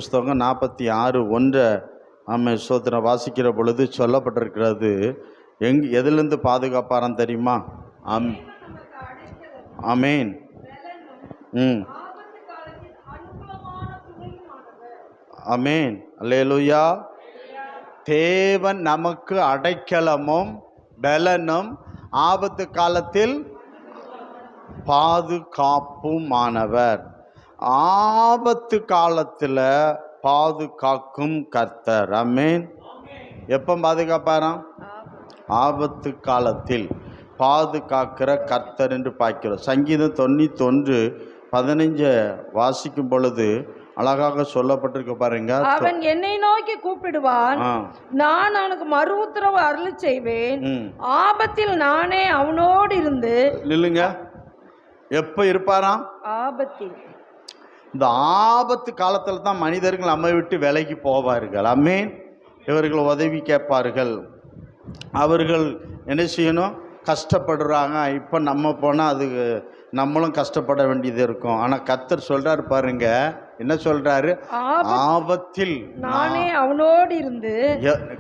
புஸ்தகம் 46:1 ஆமை சோத்திரம் வாசிக்கிற பொழுது சொல்லப்பட்டிருக்கிறது. எதிலிருந்து பாதுகாப்பாராம் தெரியுமா? ஆமேன். ஆமேன். அல்லேலூயா. தேவன் நமக்கு அடைக்கலமும் பலனும் ஆபத்து காலத்தில் பாதுகாப்புமானவர். ஆபத்து காலத்தில் பாதுகாக்கும் கர்த்தர். ஆமென். எப்போ பாதுகாப்பாராம்? ஆபத்து காலத்தில் பாதுகாக்கிற கர்த்தர் என்று பார்க்கிறோம். சங்கீதம் 91:15 வாசிக்கும் பொழுது அழகாக சொல்லப்பட்டிருக்க பாருங்க. அவன் என்னை நோக்கி கூப்பிடுவான், நான் அவனுக்கு மறு உத்தரவு அருளி செய்வேன். ஆபத்தில் நானே அவனோடு இருந்து. நில்லுங்க. எப்ப இருப்பாராம்? ஆபத்தில். இந்த ஆபத்து காலத்தில் தான் மனிதர்கள் நம்மை விட்டு விலகி போவார்கள். ஆமென். இவர்கள் உதவி கேட்பார்கள். அவர்கள் என்ன செய்யணும்? கஷ்டப்படுறாங்க. இப்போ நம்ம போனால் அது நம்மளும் கஷ்டப்பட வேண்டியது இருக்கும். ஆனால் கர்த்தர் சொல்றாரு பாருங்க, என்ன சொல்றாரு? ஆபத்தில் நானே அவனோடு இருந்து.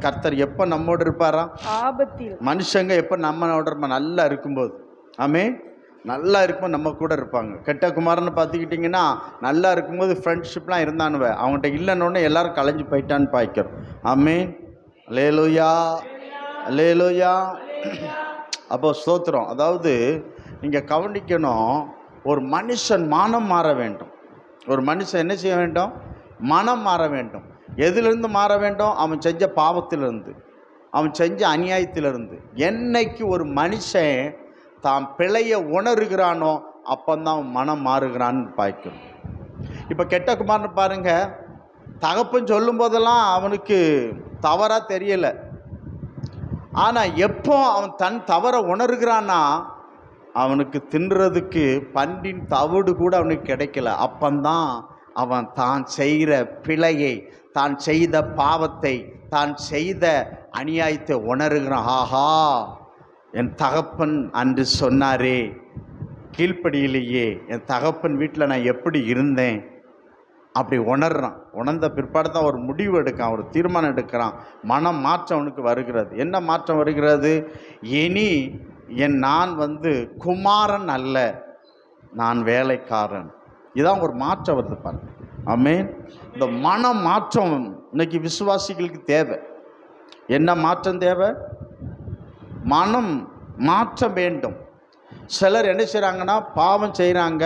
கர்த்தர் எப்போ நம்மோடு இருப்பாரா? ஆபத்தில். மனுஷங்க எப்போ நம்மளோட நல்லா இருக்கும்போது, ஆமென், நல்லா இருக்கும்போது நம்ம கூட இருப்பாங்க. கெட்ட குமாரன்னு பார்த்துக்கிட்டிங்கன்னா நல்லா இருக்கும்போது ஃப்ரெண்ட்ஷிப்லாம் இருந்தானுவ, அவங்கள்ட்ட இல்லைன்னொன்னே எல்லாரும் கலைஞ்சு போயிட்டான்னு பாய்க்கிறோம். ஆமென். அல்லேலூயா, அல்லேலூயா. அப்போ ஸ்தோத்திரம். அதாவது நீங்கள் கவனிக்கணும், ஒரு மனுஷன் மனம் மாற வேண்டும். ஒரு மனுஷன் என்ன செய்ய வேண்டும்? மனம் மாற வேண்டும். எதிலிருந்து மாற வேண்டும்? அவன் செஞ்ச பாவத்திலிருந்து, அவன் செஞ்ச அநியாயத்திலிருந்து. என்னைக்கு ஒரு மனுஷன் தான் பிழைய உணர்கிறானோ அப்பந்தான் அவன் மனம் மாறுகிறான்னு பார்க்கணும். இப்போ கெட்ட குமாரன்னு பாருங்க, தகப்பன் சொல்லும் போதெல்லாம் அவனுக்கு தவறாக தெரியலை. ஆனால் எப்போ அவன் தன் தவறை உணர்கிறான்னா அவனுக்கு தின்றதுக்கு பன்றின் தவிடு கூட அவனுக்கு கிடைக்கல. அப்பந்தான் அவன் தான் செய்கிற பிழையை, தான் செய்த பாவத்தை, தான் செய்த அநியாயத்தை உணர்கிறான். ஆஹா, என் தகப்பன் அன்று சொன்னாரே, கீழ்ப்படியிலேயே என் தகப்பன் வீட்டில் நான் எப்படி இருந்தேன் அப்படி உணர்றான். உணர்ந்த பிற்பாடு தான் ஒரு முடிவு எடுக்கான், ஒரு தீர்மானம் எடுக்கிறான். மனம் மாற்றம் அவனுக்கு வருகிறது. என்ன மாற்றம் வருகிறது? இனி நான் குமாரன் அல்ல, நான் வேலைக்காரன். இதான் ஒரு மாற்றம் வருது பாருங்க. ஆமென். இந்த மன மாற்றம் இன்னைக்கு விசுவாசிகளுக்கு தேவை. என்ன மாற்றம் தேவை? மனம் மாற்றம் வேண்டும். சிலர் என்ன செய்கிறாங்கன்னா, பாவம் செய்கிறாங்க,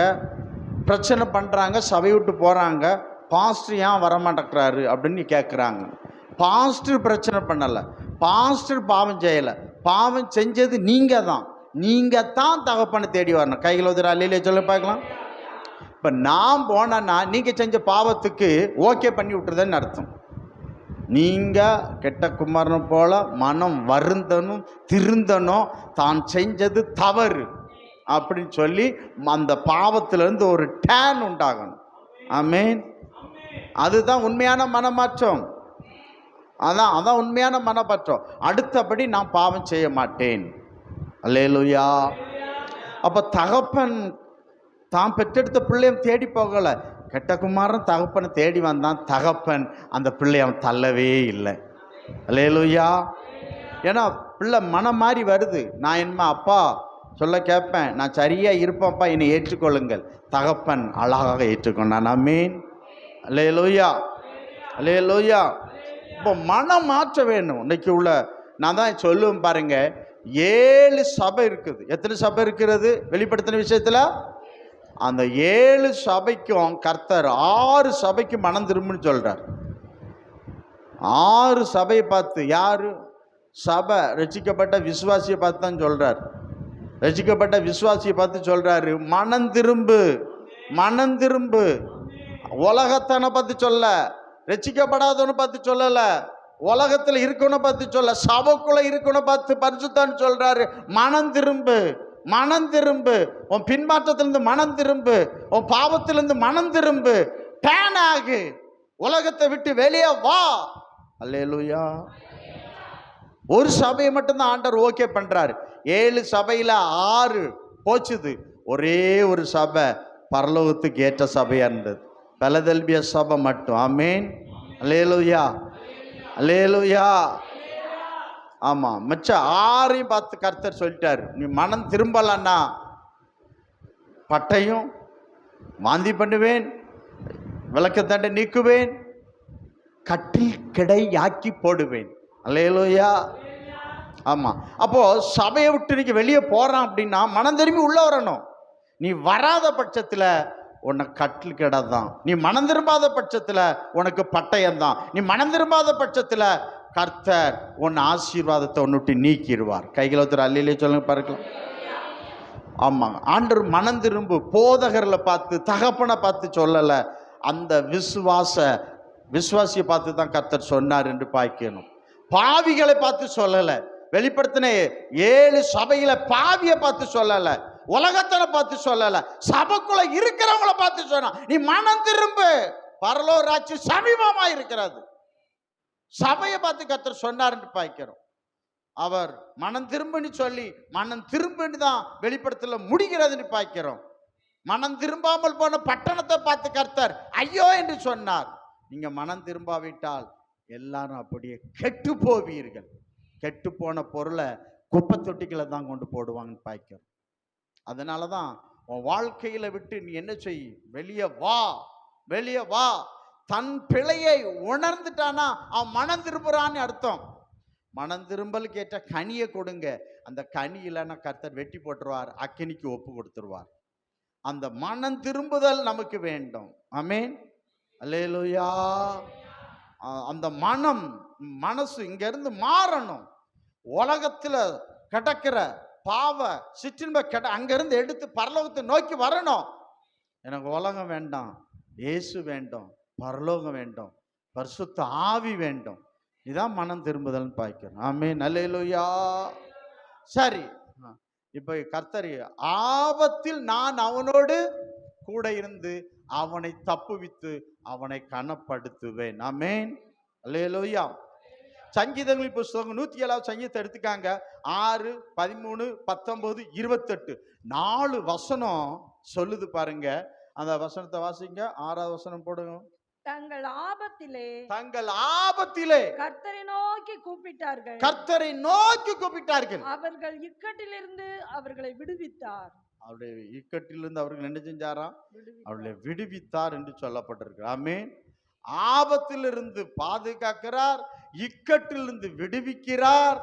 பிரச்சனை பண்ணுறாங்க, சபை விட்டு போகிறாங்க. பாஸ்டர் ஏன் வரமாட்டேங்கிறாரு அப்படின்னு கேட்குறாங்க. பாஸ்டர் பிரச்சனை பண்ணலை, பாஸ்டர் பாவம் செய்யலை, பாவம் செஞ்சது நீங்கள் தான். நீங்கள் தான் தகப்பனை தேடி வரணும். கைகள் உதிர அல்லையிலே சொல்ல பார்க்கலாம். இப்போ நான் போனேன்னா நீங்கள் செஞ்ச பாவத்துக்கு ஓகே பண்ணி விட்டுறதுன்னு அர்த்தம். நீங்கள் கெட்ட குமாரன் போல மனம் வருந்தனும், திருந்தனும், தான் செஞ்சது தவறு அப்படின்னு சொல்லி அந்த பாவத்திலிருந்து ஒரு டேன் உண்டாகணும். ஆமென். அதுதான் உண்மையான மனமாற்றம். அதான் உண்மையான மனமாற்றம். அடுத்தபடி நான் பாவம் செய்ய மாட்டேன். அல்லேலூயா. அப்போ தகப்பன் தான் பெற்றெடுத்த பிள்ளையும் தேடி போகலை. கெட்ட குமாரன் தகப்பனை தேடி வந்தான். தகப்பன் அந்த பிள்ளை அவன் தள்ளவே இல்லை. அல்லேலூயா. ஏன்னா பிள்ளை மனம் மாறி வருது. நான் என்னமா அப்பா சொல்ல கேட்பேன், நான் சரியாக இருப்பேன்ப்பா, என்னை ஏற்றுக்கொள்ளுங்கள். தகப்பன் அழகாக ஏற்றுக்கொண்டான். ஆமென். அல்லேலூயா, அல்லேலூயா. இப்போ மனம் மாற்ற வேணும். இன்னைக்கு உள்ள நான் தான் சொல்லுவேன் பாருங்க, 7 சபை இருக்குது. எத்தனை சபை இருக்கிறது வெளிப்படுத்தின விஷயத்தில்? அந்த 7 சபைக்கும் கர்த்தர் 6 சபைக்கு மனம் திரும்புன்னு சொல்றார். 6 சபையை பார்த்து, யாரு சபை? ரட்சிக்கப்பட்ட விசுவாசியை பார்த்து தான் சொல்றார். ரட்சிக்கப்பட்ட விசுவாசியை பார்த்து சொல்றாரு, மனம் திரும்பு, மனம் திரும்பு. உலகத்தனை பார்த்து சொல்ல, ரட்சிக்கப்படாதவனை பார்த்து சொல்லல, உலகத்தில் இருக்கணும் பார்த்து சொல்ல, சபைக்குள்ள இருக்கணும் பார்த்து பரிசுத்தான்னு சொல்றாரு. மனம் திரும்பு, மனம் திரும்பு, உன் பின்மாற்றத்திலிருந்து மனம் திரும்பு, உன் பாவத்திலிருந்து மனம் திரும்பு, டேன் ஆகு, உலகத்தை விட்டு வெளியே வா. அல்லேலூயா. ஒரு சபையை மட்டும்தான் ஆண்டவர் ஓகே பண்றாரு. 7 சபையில் 6 போச்சுது. ஒரே ஒரு சபை பரலோகத்துக்கு ஏற்ற சபையா இருந்தது. பெலதெல்பியா சபை மட்டும். ஆமேன். அல்லேலூயா, அல்லேலூயா. ஆமா, மிச்சம் ஆறையும் பார்த்து கர்த்தர் சொல்லிட்டாரு, நீ மனம் திரும்பலன்னா பட்டையும் வாந்தி பண்ணுவேன், விளக்கத்தண்டை நீக்குவேன், கட்டில் கிடை ஆக்கி போடுவேன். அல்லேலூயா. ஆமா, அப்போ சபையை விட்டு நீங்க வெளியே போறான் அப்படின்னா மனம் திரும்பி உள்ள வரணும். நீ வராத பட்சத்துல உனக்கு கட்டில் கடை தான். நீ மனம் திரும்பாத பட்சத்துல உனக்கு பட்டயம் தான். நீ மனம் திரும்பாத பட்சத்துல கர்த்தர் உன் ஆசீர்வாதத்தை ஒன்னுட்டு நீக்கிடுவார். கைகளை ஒருத்தர் அல்லையிலே சொல்லுங்க பார்க்கலாம். ஆமாங்க, ஆண்டவர் மனம் திரும்பு போதகர்களை பார்த்து தகப்பனை பார்த்து சொல்லலை, அந்த விசுவாசியை பார்த்து தான் கர்த்தர் சொன்னார் என்று பார்க்கணும். பாவிகளை பார்த்து சொல்லலை. வெளிப்படுத்தின 7 சபையில பாவியை பார்த்து சொல்லலை, உலகத்தனை பார்த்து சொல்லலை, சபைக்குள்ள இருக்கிறவங்கள பார்த்து சொன்னா, நீ மனம் திரும்பு, பரலோக ராஜ்யம் சமீபமா இருக்கிறது. சபையை பார்த்து கர்த்தர் சொன்னார் என்று பார்க்கிறோம். அவர் மனம் திரும்புன்னு சொல்லி மனம் திரும்புன்னு தான் வெளிப்படுத்தல முடிகிறதுன்னு பார்க்கிறோம். மனம் திரும்பாமல் போன பட்டணத்தை பார்த்து கர்த்தர் ஐயோ என்று சொன்னார். நீங்க மனம் திரும்பாவிட்டால் எல்லாரும் அப்படியே கெட்டு போவீர்கள். கெட்டு போன பொருளை குப்பை தொட்டிகளை தான் கொண்டு போடுவாங்கன்னு பார்க்கிறோம். அதனாலதான் உன் வாழ்க்கையில விட்டு நீ என்ன செய், வெளியே வா, வெளியே வா. தன் பிழையை உணர்ந்துட்டானா அவன் மனம் திரும்புறான்னு அர்த்தம். மனம் திரும்பல் கேட்ட கனியை கொடுங்க, அந்த கனி இல்லைன்னா கர்த்தர் வெட்டி போட்டுருவார், அக்கினிக்கு ஒப்பு கொடுத்துருவார். அந்த மனம் திரும்புதல் நமக்கு வேண்டும். ஆமேன், அல்லேலூயா. அந்த மனசு இங்க இருந்து மாறணும். உலகத்துல கிடக்கிற பாவ சிற்றின்ப அங்க இருந்து எடுத்து பரலோகத்தை நோக்கி வரணும். எனக்கு உலகம் வேண்டாம், இயேசு வேண்டும், பரலோகம் வேண்டும், பரிசுத்த ஆவி வேண்டும். இதான் மனம் திரும்புதல்னு பார்க்கிறோம். ஆமென், அல்லேலூயா. சரி, இப்ப கர்த்தர் ஆபத்தில் நான் அவனோடு கூட இருந்து அவனை தப்புவித்து அவனை கனப்படுத்துவேன். ஆமென், அல்லேலூயா. சங்கீதங்களின் புஸ்தகம் 107 சங்கீதத்தை எடுத்துக்காங்க. 6, 13, 19, 28 4 வசனம் சொல்லுது பாருங்க. அந்த வசனத்தை வாசிங்க. 6வது வசனம் போடுங்க. தங்கள் ஆபத்திலே கர்த்தரை நோக்கி கூப்பிட்டார்கள், கர்த்தரை நோக்கி கூப்பிட்டார்கள், அவர்கள் இக்கட்டிலிருந்து அவர்களை விடுவித்தார். அவருடைய இக்கட்டிலிருந்து அவர்கள் என்ன செஞ்சாராம்? அவர்களை விடுவித்தார் என்று சொல்லப்பட்டிருக்கு. ஆமென். ஆபத்திலிருந்து பாதுகாக்கிறார், இக்கட்டிலிருந்து விடுவிக்கிறார்.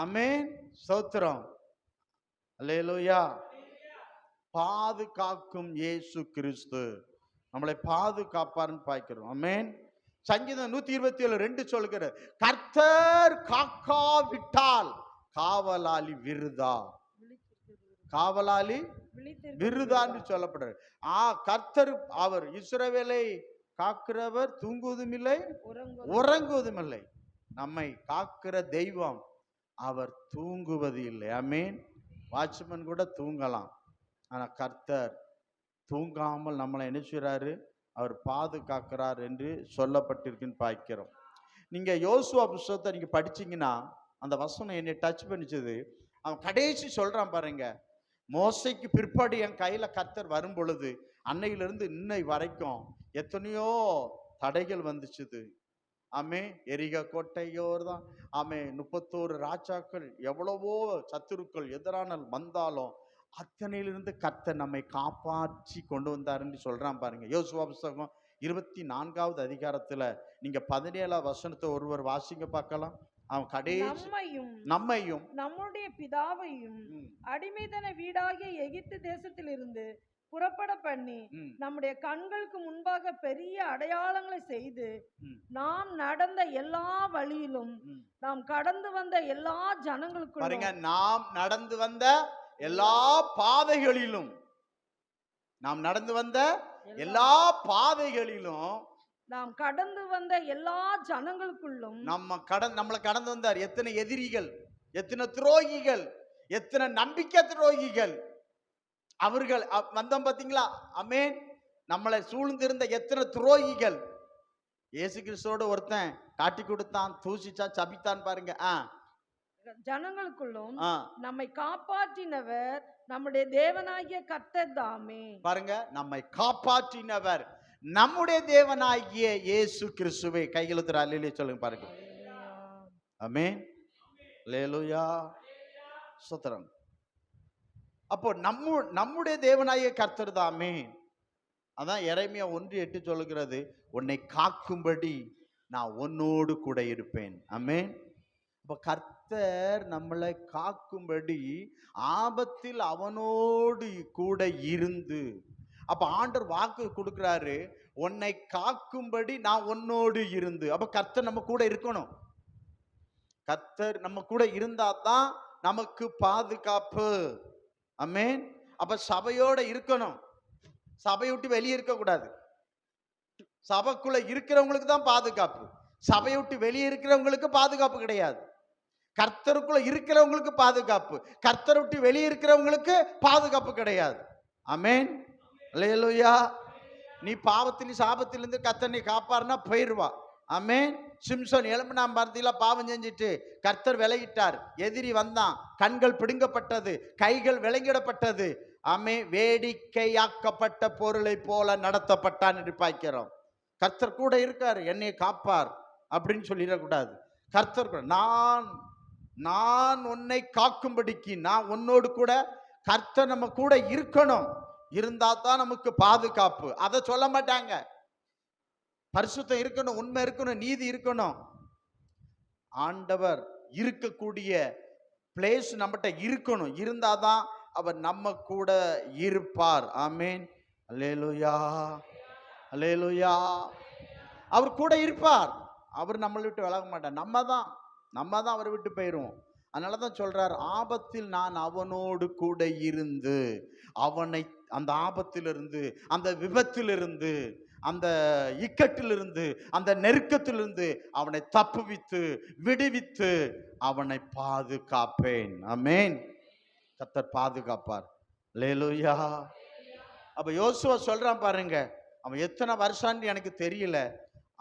ஆமென், ஸ்தோத்திரம், அல்லேலூயா. பாதுகாக்கும் இயேசு கிறிஸ்து நம்மளை பாதுகாப்பார்னு பார்க்கிறோம். ஆமென். சங்கீதம் 127:2 சொல்கிற, கர்த்தர் காக்காவிட்டால் காவலாளி விருதா, காவலாளி விருதான்னு சொல்லப்படுறாரு. கர்த்தர் அவர் இஸ்ரவேலை காக்கிறவர், தூங்குவதும் இல்லை உறங்குவதும் இல்லை. நம்மை காக்கிற தெய்வம், அவர் தூங்குவது இல்லை. ஆமென். வாட்ச்மேன் கூட தூங்கலாம், ஆனா கர்த்தர் தூங்காமல் நம்மளை என்ன செய்றாரு? அவர் பாதுகாக்கிறார் என்று சொல்லப்பட்டிருக்குன்னு பார்க்கிறோம். நீங்க யோசுவா புஸ்தகத்தை நீங்க படிச்சீங்கன்னா அந்த வசனம் என்னை டச் பண்ணிச்சது. அவன் கடைசி சொல்றான் பாருங்க, மோசைக்கு பிற்பாடு என் கையில கர்த்தர் வரும் பொழுது அன்னையிலிருந்து இன்னை வரைக்கும் எத்தனையோ தடைகள் வந்துச்சுது. ஆமே, எரிக கோட்டையோர் தான். ஆமே, 31 ராஜாக்கள், எவ்வளவோ சத்துருக்கள் எதிரான வந்தாலும் அத்தனையிலிருந்து கர்த்தர் நம்மை காப்பாற்றி கொண்டு வந்தாருன்னு சொல்றான் பாருங்க. யோசுவா புஸ்தகம் 24வது அதிகாரத்துல நீங்க 17வது வசனத்தை ஒருவர் வாசிங்க பார்க்கலாம். அவன் கடைசி நம்மையும் நம்முடைய பிதாவையும் அடிமைதன வீடாகிய எகிப்து தேசத்திலிருந்து புறப்பட பண்ணி நம்முடைய கண்களுக்கு முன்பாக பெரிய அடையாளங்களை செய்து நாம் நடந்த எல்லா வழியிலும் நாம் கடந்து வந்த எல்லா ஜனங்களுக்கும் பாருங்க, நாம் நடந்து வந்த எல்லா பாதைகளிலும், நாம் நடந்து வந்த எல்லா பாதைகளிலும், நாம் கடந்து வந்த எல்லா ஜனங்களுக்குள்ளும் நம்மளை கடந்து வந்தார். எத்தனை எதிரிகள், எத்தனை துரோகிகள், எத்தனை நம்பிக்கை துரோகிகள் அவர்கள் வந்தோம் பாத்தீங்களா? ஆமென். நம்மளை சூழ்ந்திருந்த எத்தனை துரோகிகள் இயேசு கிறிஸ்துவோட ஒருத்தன் காட்டி கொடுத்தான், தூசிச்சா, சபித்தான் பாருங்க. ஜனங்களுக்குள்ளும் நம்மை காப்பாற்றினவர் நம்முடைய தேவனாகிய கர்த்தர் தாமே. பாருங்க, நம்மை காப்பாற்றினவர் நம்முடைய தேவனாகிய இயேசு கிறிஸ்துவை. கைகளுத்திர அல்லேலூயா சொல்லுங்க பாருங்க. ஆமென். அல்லேலூயா. ஸ்தோத்திரம். அப்போ நம்முடைய தேவனாகிய கர்த்தர் தாமே. அதான் எரேமியா 1:8 சொல்லுகிறது, உன்னை காக்கும்படி நான் உன்னோடு கூட இருப்பேன். ஆமென். அப்ப கர்த்தர் நம்மளை காக்கும்படி ஆபத்தில் அவனோடு கூட இருந்து, அப்ப ஆண்டவர் வாக்கு கொடுக்கிறாரு, உன்னை காக்கும்படி நான் உன்னோடு இருந்து. அப்ப கர்த்தர் நம்ம கூட இருக்கணும். கர்த்தர் நம்ம கூட இருந்தா தான் நமக்கு பாதுகாப்பு. ஆமென். அப்ப சபையோட இருக்கணும். சபையை விட்டு வெளியே இருக்க கூடாது. சபைக்குள்ள இருக்கிறவங்களுக்கு தான் பாதுகாப்பு. சபையை விட்டு வெளியே இருக்கிறவங்களுக்கு பாதுகாப்பு கிடையாது. கர்த்தருக்குள்ள இருக்கிறவங்களுக்கு பாதுகாப்பு, கர்த்தரை விட்டு வெளியே இருக்கிறவங்களுக்கு பாதுகாப்பு கிடையாது. ஆமென். அல்லேலூயா. நீ பாவத்திலும் சாபத்திலிருந்து கர்த்தர் நீ காப்பாருன்னா போயிடுவா. ஆமென். சிம்சோன் எலும்புனாம் பார்த்தீங்களா, பாவம் செஞ்சுட்டு கர்த்தர் விலகிட்டார், எதிரி வந்தான், கண்கள் பிடுங்கப்பட்டது, கைகள் விலங்கிடப்பட்டது. ஆமே, வேடிக்கையாக்கப்பட்ட பொருளை போல நடத்தப்பட்டான் என்று பார்க்கிறோம். கர்த்தர் கூட இருக்காரு, என்னை காப்பார் அப்படின்னு சொல்லிடக்கூடாது. கர்த்தர் கூட நான் உன்னை காக்கும்படிக்கு நான் உன்னோடு கூட. கர்த்தர் நம்ம கூட இருக்கணும். இருந்தா தான் நமக்கு பாதுகாப்பு. அதை சொல்ல மாட்டாங்க. பரிசுத்தம் இருக்கணும், உண்மை இருக்கணும், நீதி இருக்கணும். ஆண்டவர் இருக்கக்கூடிய பிளேஸ் நம்மகிட்ட இருக்கணும். இருந்தாதான் அவர் நம்ம கூட இருப்பார். ஆமென். அல்லேலூயா. அல்லேலூயா. அவர் கூட இருப்பார். அவர் நம்மளை விட்டு விலக மாட்டார். நம்ம தான் அவரை விட்டு போயிடுவோம். அதனால தான் சொல்றார், ஆபத்தில் நான் அவனோடு கூட இருந்து அவனை அந்த ஆபத்திலிருந்து, அந்த விபத்திலிருந்து, அந்த இக்கட்டிலிருந்து, அந்த நெருக்கத்திலிருந்து அவனை தப்புவித்து விடுவித்து அவனை பாதுகாப்பேன். ஆமென். கர்த்தர் பாதுகாப்பார். அல்லேலூயா. அப்ப யோசுவா சொல்றான் பாருங்க, அவன் எத்தனை வருஷம்னு எனக்கு தெரியல,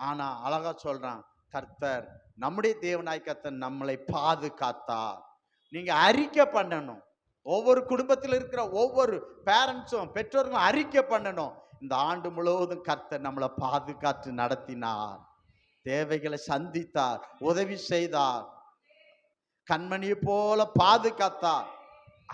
ஆனா அழகா சொல்றான், கர்த்தர் நம்முடைய தேவனாய் கர்த்தர் நம்மளை பாதுகாத்தார். நீங்க அறிக்கை பண்ணணும். ஒவ்வொரு குடும்பத்தில் இருக்கிற ஒவ்வொரு பேரண்ட்ஸும் பெற்றோர்களும் அறிக்கை பண்ணணும், இந்த ஆண்டு முழுவதும் கர்த்தர் நம்மளை பாதுகாத்து நடத்தினார், தேவைகளை சந்தித்தார், உதவி செய்தார், கண்மணியை போல பாதுகாத்தார்.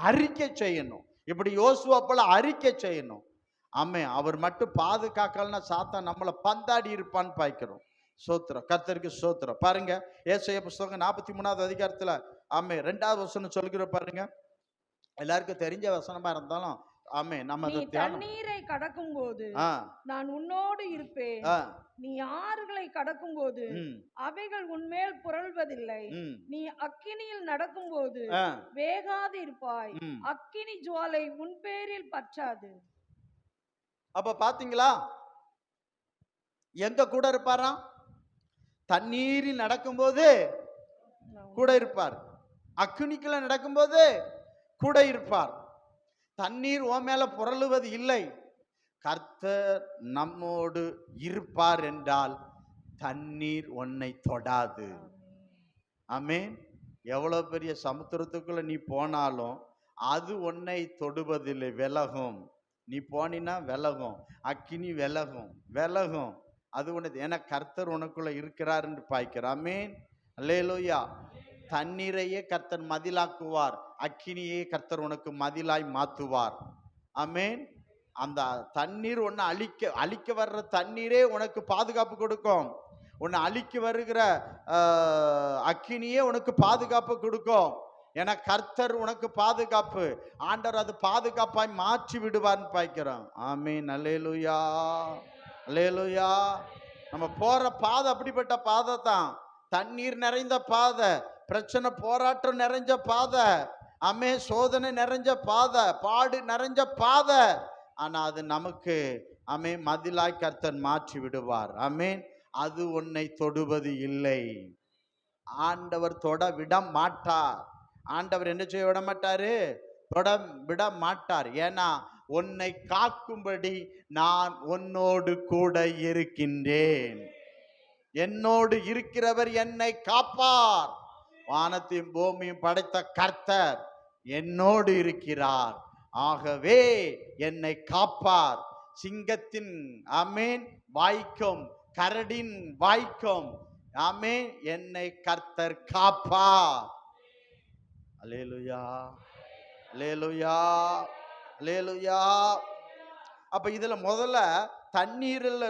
அறிக்கை செய்யணும். இப்படி யோசுவா போல அறிக்கை செய்யணும். ஆமென். அவர் மட்டும் பாதுகாக்கலன்னா சாத்தான் நம்மளை பந்தாடி இருப்பான்னு பார்க்கிறோம். சோத்திரம். கர்த்தருக்கு சோத்திரம். பாருங்க, ஏசாயா புஸ்தகம் 43வது அதிகாரத்துல ஆமென் 2வது வசனம் சொல்லுகிற பாருங்க. எல்லாருக்கும் தெரிஞ்ச வசனமா இருந்தாலும் ஆமென், நம்ம நீ அதை தியானம். தண்ணீரை கடக்கும் போது நான் உன்னோடு இருப்பேன். நீ ஆறுகளை கடக்கும் போது அவைகள் உன்மேல் புரள்வதில்லை. நீ அக்கினியில் நடக்கும் போது வேகாது இருப்பாய். அக்கினி ஜுவாலை உன் பேரில் பற்றாது. அப்ப பாத்தீங்களா, எங்க கூட இருப்பாராம்? தண்ணீரில் நடக்கும்போது கூட இருப்பார். அக்கினிக்குள்ள நடக்கும்போது கூட இருப்பார். தண்ணீர் ஓ மேல புரளுவது இல்லை. கர்த்தர் நம்மோடு இருப்பார் என்றால் தண்ணீர் உன்னை தொடாது. ஆமென். எவ்வளவு பெரிய சமுத்திரத்துக்குள்ள நீ போனாலும் அது உன்னை தொடுவதில்லை, விலகும். நீ போனினா விலகும், அக்கினி விலகும். அது உனது, ஏன்னா கர்த்தர் உனக்குள்ள இருக்கிறார் என்று பார்க்கிறார். ஆமென். அல்லேலூயா. தண்ணீரையே கர்த்தர் மதிலாக்குவார், அக்கினியே கர்த்தர் உனக்கு மதிலாய் மாத்துவார். ஆமென். அந்த தண்ணீர் உன்னை அழிக்க வர்ற தண்ணீரே உனக்கு பாதுகாப்பு கொடுக்கும். உன்னை அழிக்க வருகிற அக்கினியே உனக்கு பாதுகாப்பு கொடுக்கும். ஏன்னா கர்த்தர் உனக்கு பாதுகாப்பு. ஆண்டவர் அது பாதுகாப்பாய் மாற்றி விடுவார்னு பார்க்கிறோம். ஆமென். அல்லேலூயா. அல்லேலூயா. நம்ம போற பாதை அப்படிப்பட்ட பாதை தான். தண்ணீர் நிறைந்த பாதை, பிரச்சனை போராட்டம் நிறைஞ்ச பாதை, ஆமென், சோதனை நிறைஞ்ச பாதை, பாடு நிறைஞ்ச பாதை. ஆனா அது நமக்கு ஆமென் மதிலாய் கர்த்தர் மாற்றி விடுவார். ஆமென். அது உன்னை தொடுவது இல்லை. ஆண்டவர் தொட விட மாட்டார். ஆண்டவர் என்ன செய்ய விட மாட்டாரு? தொட விட மாட்டார். ஏன்னா உன்னை காக்கும்படி நான் உன்னோடு கூட இருக்கின்றேன். என்னோடு இருக்கிறவர் என்னை காப்பார். வானத்தையும் பூமியும் படைத்த கர்த்தர் என்னோடு இருக்கிறார். ஆகவே என்னை காப்பார். சிங்கத்தின் ஆமேன் வாய்க்கும் கரடின் வாய்க்கும் ஆமேன் என்னை கர்த்தர் காப்பா. அல்லேலூயா, அல்லேலூயா, அல்லேலூயா. அப்ப இதுல முதல்ல தண்ணீரில்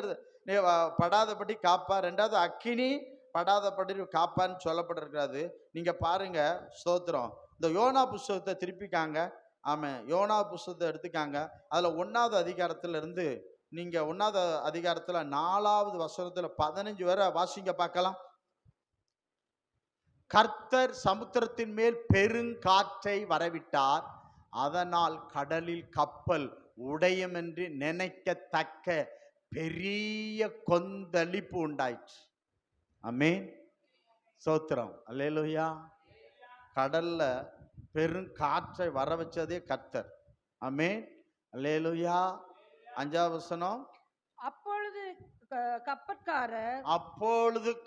படாதபடி காப்பா, ரெண்டாவது அக்கினி படாதபடி காப்பான்னு சொல்லப்பட்டிருக்காது. நீங்க பாருங்க, ஸ்தோத்திரம். இந்த யோனா புஸ்தகத்தை திருப்பிக்காங்க. ஆமா, யோனா புஸ்தகத்தை எடுத்துக்காங்க. அதுல 1வது அதிகாரத்துல இருந்து நீங்க 1வது அதிகாரத்துல 4வது வசனத்துல 15 வரை வாசிங்க பார்க்கலாம். கர்த்தர் சமுத்திரத்தின் மேல் பெருங்காற்றை வரவிட்டார், அதனால் கடலில் கப்பல் உடையும் என்று நினைக்கத்தக்க பெரிய கொந்தளிப்பு உண்டாயிற்று. ஆமென், ஸ்தோத்திரம், அல்லேலூயா. கடல்ல பெருங்காற்றை வர வச்சதே கர்த்தர். ஆமென், அல்லேலூயா. 5வது வசனம். அப்பொழுது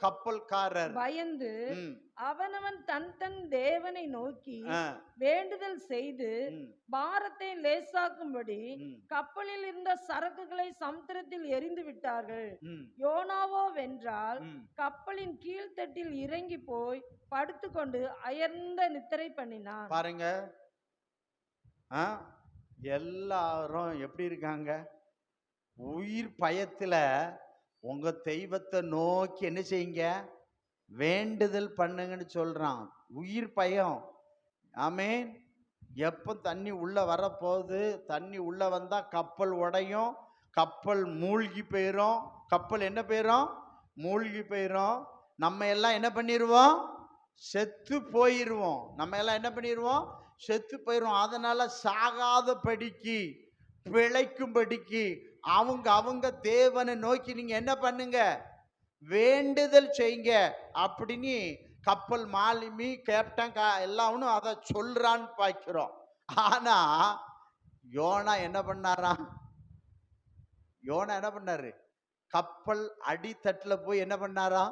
கப்பல்காரர் பயந்து அவனவன் தன் தேவனை நோக்கி வேண்டுதல் செய்து பாரத்தை லேசாக்கும்படி கப்பலில் இருந்த சரக்குகளை சமுத்திரத்தில் எறிந்து விட்டார்கள். யோனாவோ வென்றால் கப்பலின் கீழ்த்தட்டில் இறங்கி போய் படுத்துக்கொண்டு அயர்ந்த நித்திரை பண்ணினான். பாருங்க, எல்லாரும் எப்படி இருக்காங்க? உயிர் பயத்துல உங்க தெய்வத்தை நோக்கி என்ன செய்யுங்க? வேண்டுதல் பண்ணுங்கன்னு சொல்றான். உயிர் பயம். ஆமென். எப்போ தண்ணி உள்ள வரப்போகுது, தண்ணி உள்ள வந்தா கப்பல் உடையும், கப்பல் மூழ்கி போயிரும். கப்பல் என்ன போயிரும்? மூழ்கி போயிரும். நம்ம எல்லாம் என்ன பண்ணிடுவோம்? செத்து போயிடுவோம். நம்ம எல்லாம் என்ன பண்ணிடுவோம்? செத்து போயிடுவோம். அதனால சாகாதபடிக்கு பிழைக்கும்படிக்கு அவங்க தேவனை நோக்கி நீங்க என்ன பண்ணுங்க? வேண்டுதல் செய்யுங்க அப்படின்னு கப்பல் மாலுமி கேப்டன் எல்லாம் அதை சொல்றான்னு பார்க்கிறோம். ஆனா யோனா என்ன பண்ணாரா? யோனா என்ன பண்ணாரு? கப்பல் அடித்தட்டுல போய் என்ன பண்ணாரா?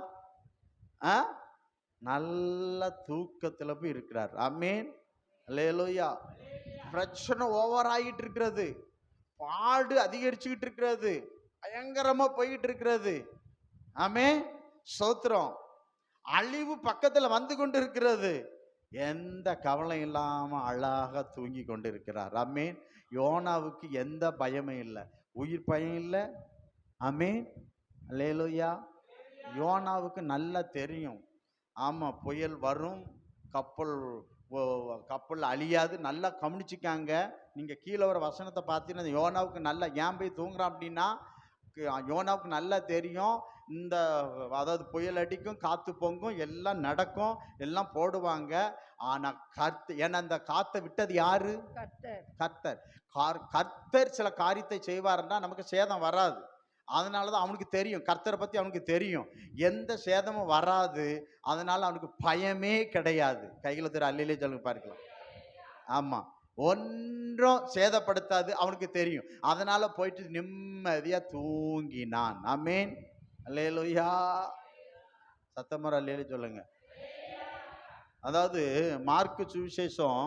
நல்ல தூக்கத்துல போய் இருக்கிறார். ஆமென், அல்லேலூயா. பிரச்சனை ஓவர் ஆகிட்டு இருக்கிறது, பாடு அதிகரிச்சுக்கிட்டு இருக்கிறது, பயங்கரமா போயிட்டு இருக்கிறது. ஆமென், ஸ்தோத்திரம். அழிவு பக்கத்துல வந்து கொண்டு இருக்கிறது. எந்த கவலை இல்லாம அழகாக தூங்கி கொண்டு இருக்கிறார். ஆமென். யோனாவுக்கு எந்த பயமும் இல்லை, உயிர் பயம் இல்லை. ஆமென், அல்லேலூயா. யோனாவுக்கு நல்லா தெரியும், ஆமா புயல் வரும், கப்பல் அழியாது. நல்லா கவனிச்சுக்காங்க. நீங்க கீழே ஒரு வசனத்தை பார்த்தீங்கன்னா யோனாவுக்கு நல்லா ஏன் போய் தூங்குறான் அப்படின்னா, யோனாவுக்கு நல்லா தெரியும் இந்த அதாவது புயல் அடிக்கும், காத்து பொங்கும், எல்லாம் நடக்கும், எல்லாம் போடுவாங்க. ஆனா ஏன்னா அந்த காத்தை விட்டது யாரு? கர்த்தர். கர்த்தர் சில காரியத்தை செய்வாருன்னா நமக்கு சேதம் வராது. அதனாலதான் அவனுக்கு தெரியும், கர்த்தரை பத்தி அவனுக்கு தெரியும், எந்த சேதமும் வராது. அதனால அவனுக்கு பயமே கிடையாது. கையில திரு அல்லையிலே சொல்லுங்க பார்க்கலாம். ஆமா, ஒன்றும் சேதப்படுத்தாது, அவனுக்கு தெரியும். அதனால போயிட்டு நிம்மதியா தூங்கினான். ஆமென், அல்லேலூயா. சத்தமர அல்லேலூயா சொல்லுங்க. அதாவது மார்க்கு சுவிசேஷம்,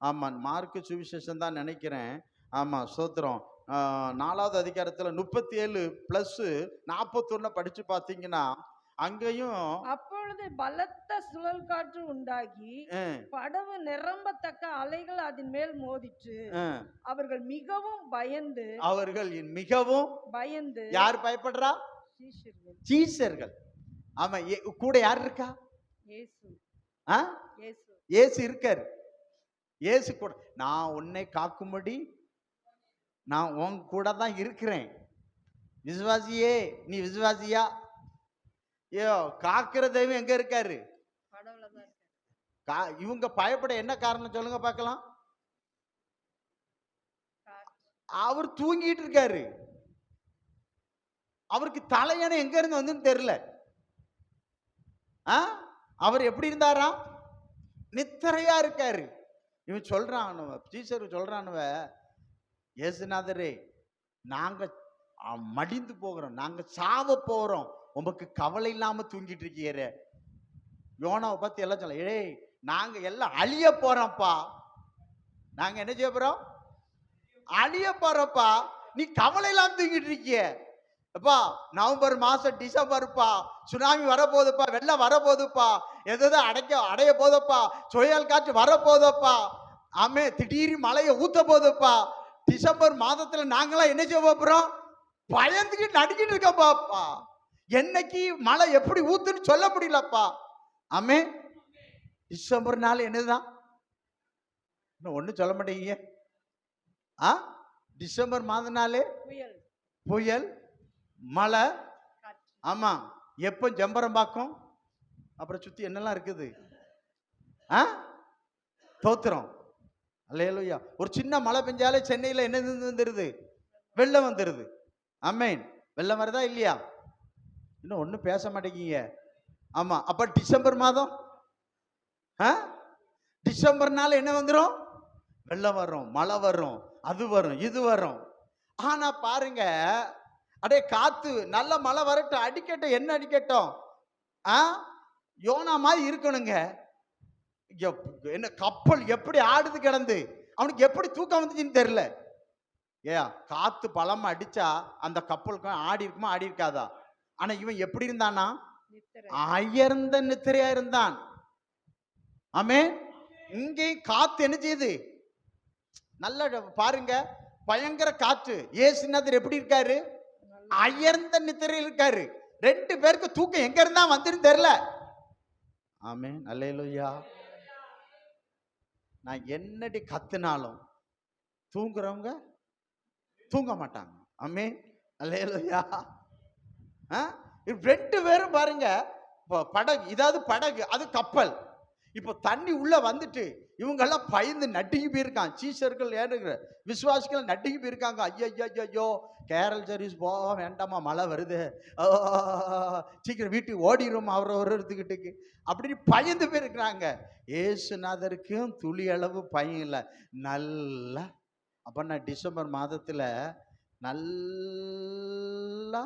ஆமா மார்க்கு சுவிசேஷம் தான் நினைக்கிறேன். ஆமா, ஸ்தோத்திரம். 4வது அதிகாரத்துல 37+41 படிச்சு பார்த்தீங்கன்னா அங்கேயும் அப்பொழுது பலத்த சுழல் காற்று உண்டாகி படவு நிரம்பத்தக்க அலைகள் அதன் மேல் மோதிற்று. அவர்கள் மிகவும் பயந்து. யார் பயப்படுறா? சீஷர்கள். ஆமா, கூட யார் இருக்கா? இயேசு இருக்காரு. இயேசு கூட, நான் உன்னை காக்கும்படி நான் உன் கூட தான் இருக்கிறேன், விசுவாசியே, நீ விசுவாசியா? ஐயோ, காக்கிற தெய்வம் எங்க இருக்காரு? இவங்க பயப்பட என்ன காரணம் சொல்லுங்க பார்க்கலாம்? அவர் தூங்கிட்டு இருக்காரு. அவருக்கு தலையணை எங்க இருந்து வந்து தெரியல. அவர் எப்படி இருந்தாரா? நித்திரையா இருக்காரு. இவன் சொல்றான், டீச்சர் சொல்றானுவ, இயேசுநாதரே நாங்க மடிந்து போகிறோம், நாங்க சாவ போறோம், உமக்கு கவலை இல்லாம தூங்கிட்டு இருக்கீரே. யோனாவை பத்தி எல்லாம் சொல்ல, ஏய் நாங்க எல்லாம் அழிய போறோம்ப்பா, நாங்க என்ன செய்ய போறோம்? அழிய போறோம்ப்பா, நீ கவலையெல்லாம் தூங்கிட்டு இருக்கிய. அப்பா நவம்பர் மாசம் டிசம்பர்ப்பா, சுனாமி வரப்போகுதுப்பா, வெள்ளம் வரப்போகுதுப்பா, எதோ அடைய போதப்பா, சுழல் காற்று வரப்போதப்பா, ஆமே திடீர்னு மழையை ஊத்த போதப்பா. டிசம்பர் மாதத்துல நாங்களாம் என்ன செய்ய போறோம்? பயந்துக்கிட்டு நடுக்கிட்டு இருக்கப்பாப்பா. என்னைக்கு மழை எப்படி ஊத்துன்னு சொல்ல முடியலப்பா. ஆமே டிசம்பர் நாள் என்னதுதான்? இன்னும் ஒன்றும் சொல்ல மாட்டேங்க. டிசம்பர் மாதம்னாலே புயல், மழை. ஆமா, எப்போ ஜம்பரம் பார்க்கும், அப்புறம் சுத்தி என்னெல்லாம் இருக்குது. தோத்திரம். அல்லேலூயா. ஒரு சின்ன மழை பெஞ்சாலே சென்னையில் என்ன வந்துருது? வெள்ளம் வந்துருது. ஆமேன். வெள்ளம் வருதா இல்லையா? இன்னும் ஒன்றும் பேச மாட்டேங்கிங்க. ஆமா, அப்ப டிசம்பர் மாதம் டிசம்பர்னால என்ன வந்துடும்? வெள்ளம் வரும், மழை வரும், அது வரும், இது வரும். ஆனா பாருங்க, அடே காத்து நல்ல மழை வரட்டும், அடிக்கட்டும், என்ன அடிக்கட்டும், யோனா மாதிரி இருக்கணுங்க. என்ன கப்பல் எப்படி ஆடுது கிடந்து, அவனுக்கு எப்படி தூக்கம் வந்துச்சுன்னு தெரியல. காத்து பழமா அடிச்சா அந்த கப்பலுக்கு ஆடி இருக்குமா, ஆடி இருக்காதா? ஆனா இவன் எப்படி இருந்தானா? அயர்ந்த நித்திரையா இருந்தான். ஆமே. இங்கே காத்து என்ன செய்யுது? நல்ல பாருங்க, பயங்கர காற்று. இயேசுநாதர் எப்படி இருக்காரு? அயர்ந்த நித்திரையில் இருக்காரு. ரெண்டு பேருக்கு தூக்கம் எங்க இருந்தா வந்துன்னு தெரியல. ஆமென். அல்லேலூயா. நான் என்னடி கத்துனாலும் தூங்குறவங்க தூங்க மாட்டாங்க. ஆமென். அல்லேலூயா. ரெண்டு பேரும் பாருங்க, படகு, இதாவது படகு, அது கப்பல். இப்போ தண்ணி உள்ள வந்துட்டு இவங்கெல்லாம் பயந்து நடுங்கி போயிருக்கான். சீசர்கள் ஏறுகிற விசுவாசிகள் நடுங்கி போயிருக்காங்க. ஐயோ கேரல் சர்வீஸ் போக வேண்டாமா, மழை வருது, சீக்கிரம் வீட்டுக்கு ஓடிடும் அவர் எடுத்துக்கிட்டுக்கு அப்படின்னு பயந்து போயிருக்கிறாங்க. ஏசுநாதருக்கும் துளி அளவு பயம் இல்லை. நல்லா அப்ப நான் டிசம்பர் மாதத்துல நல்லா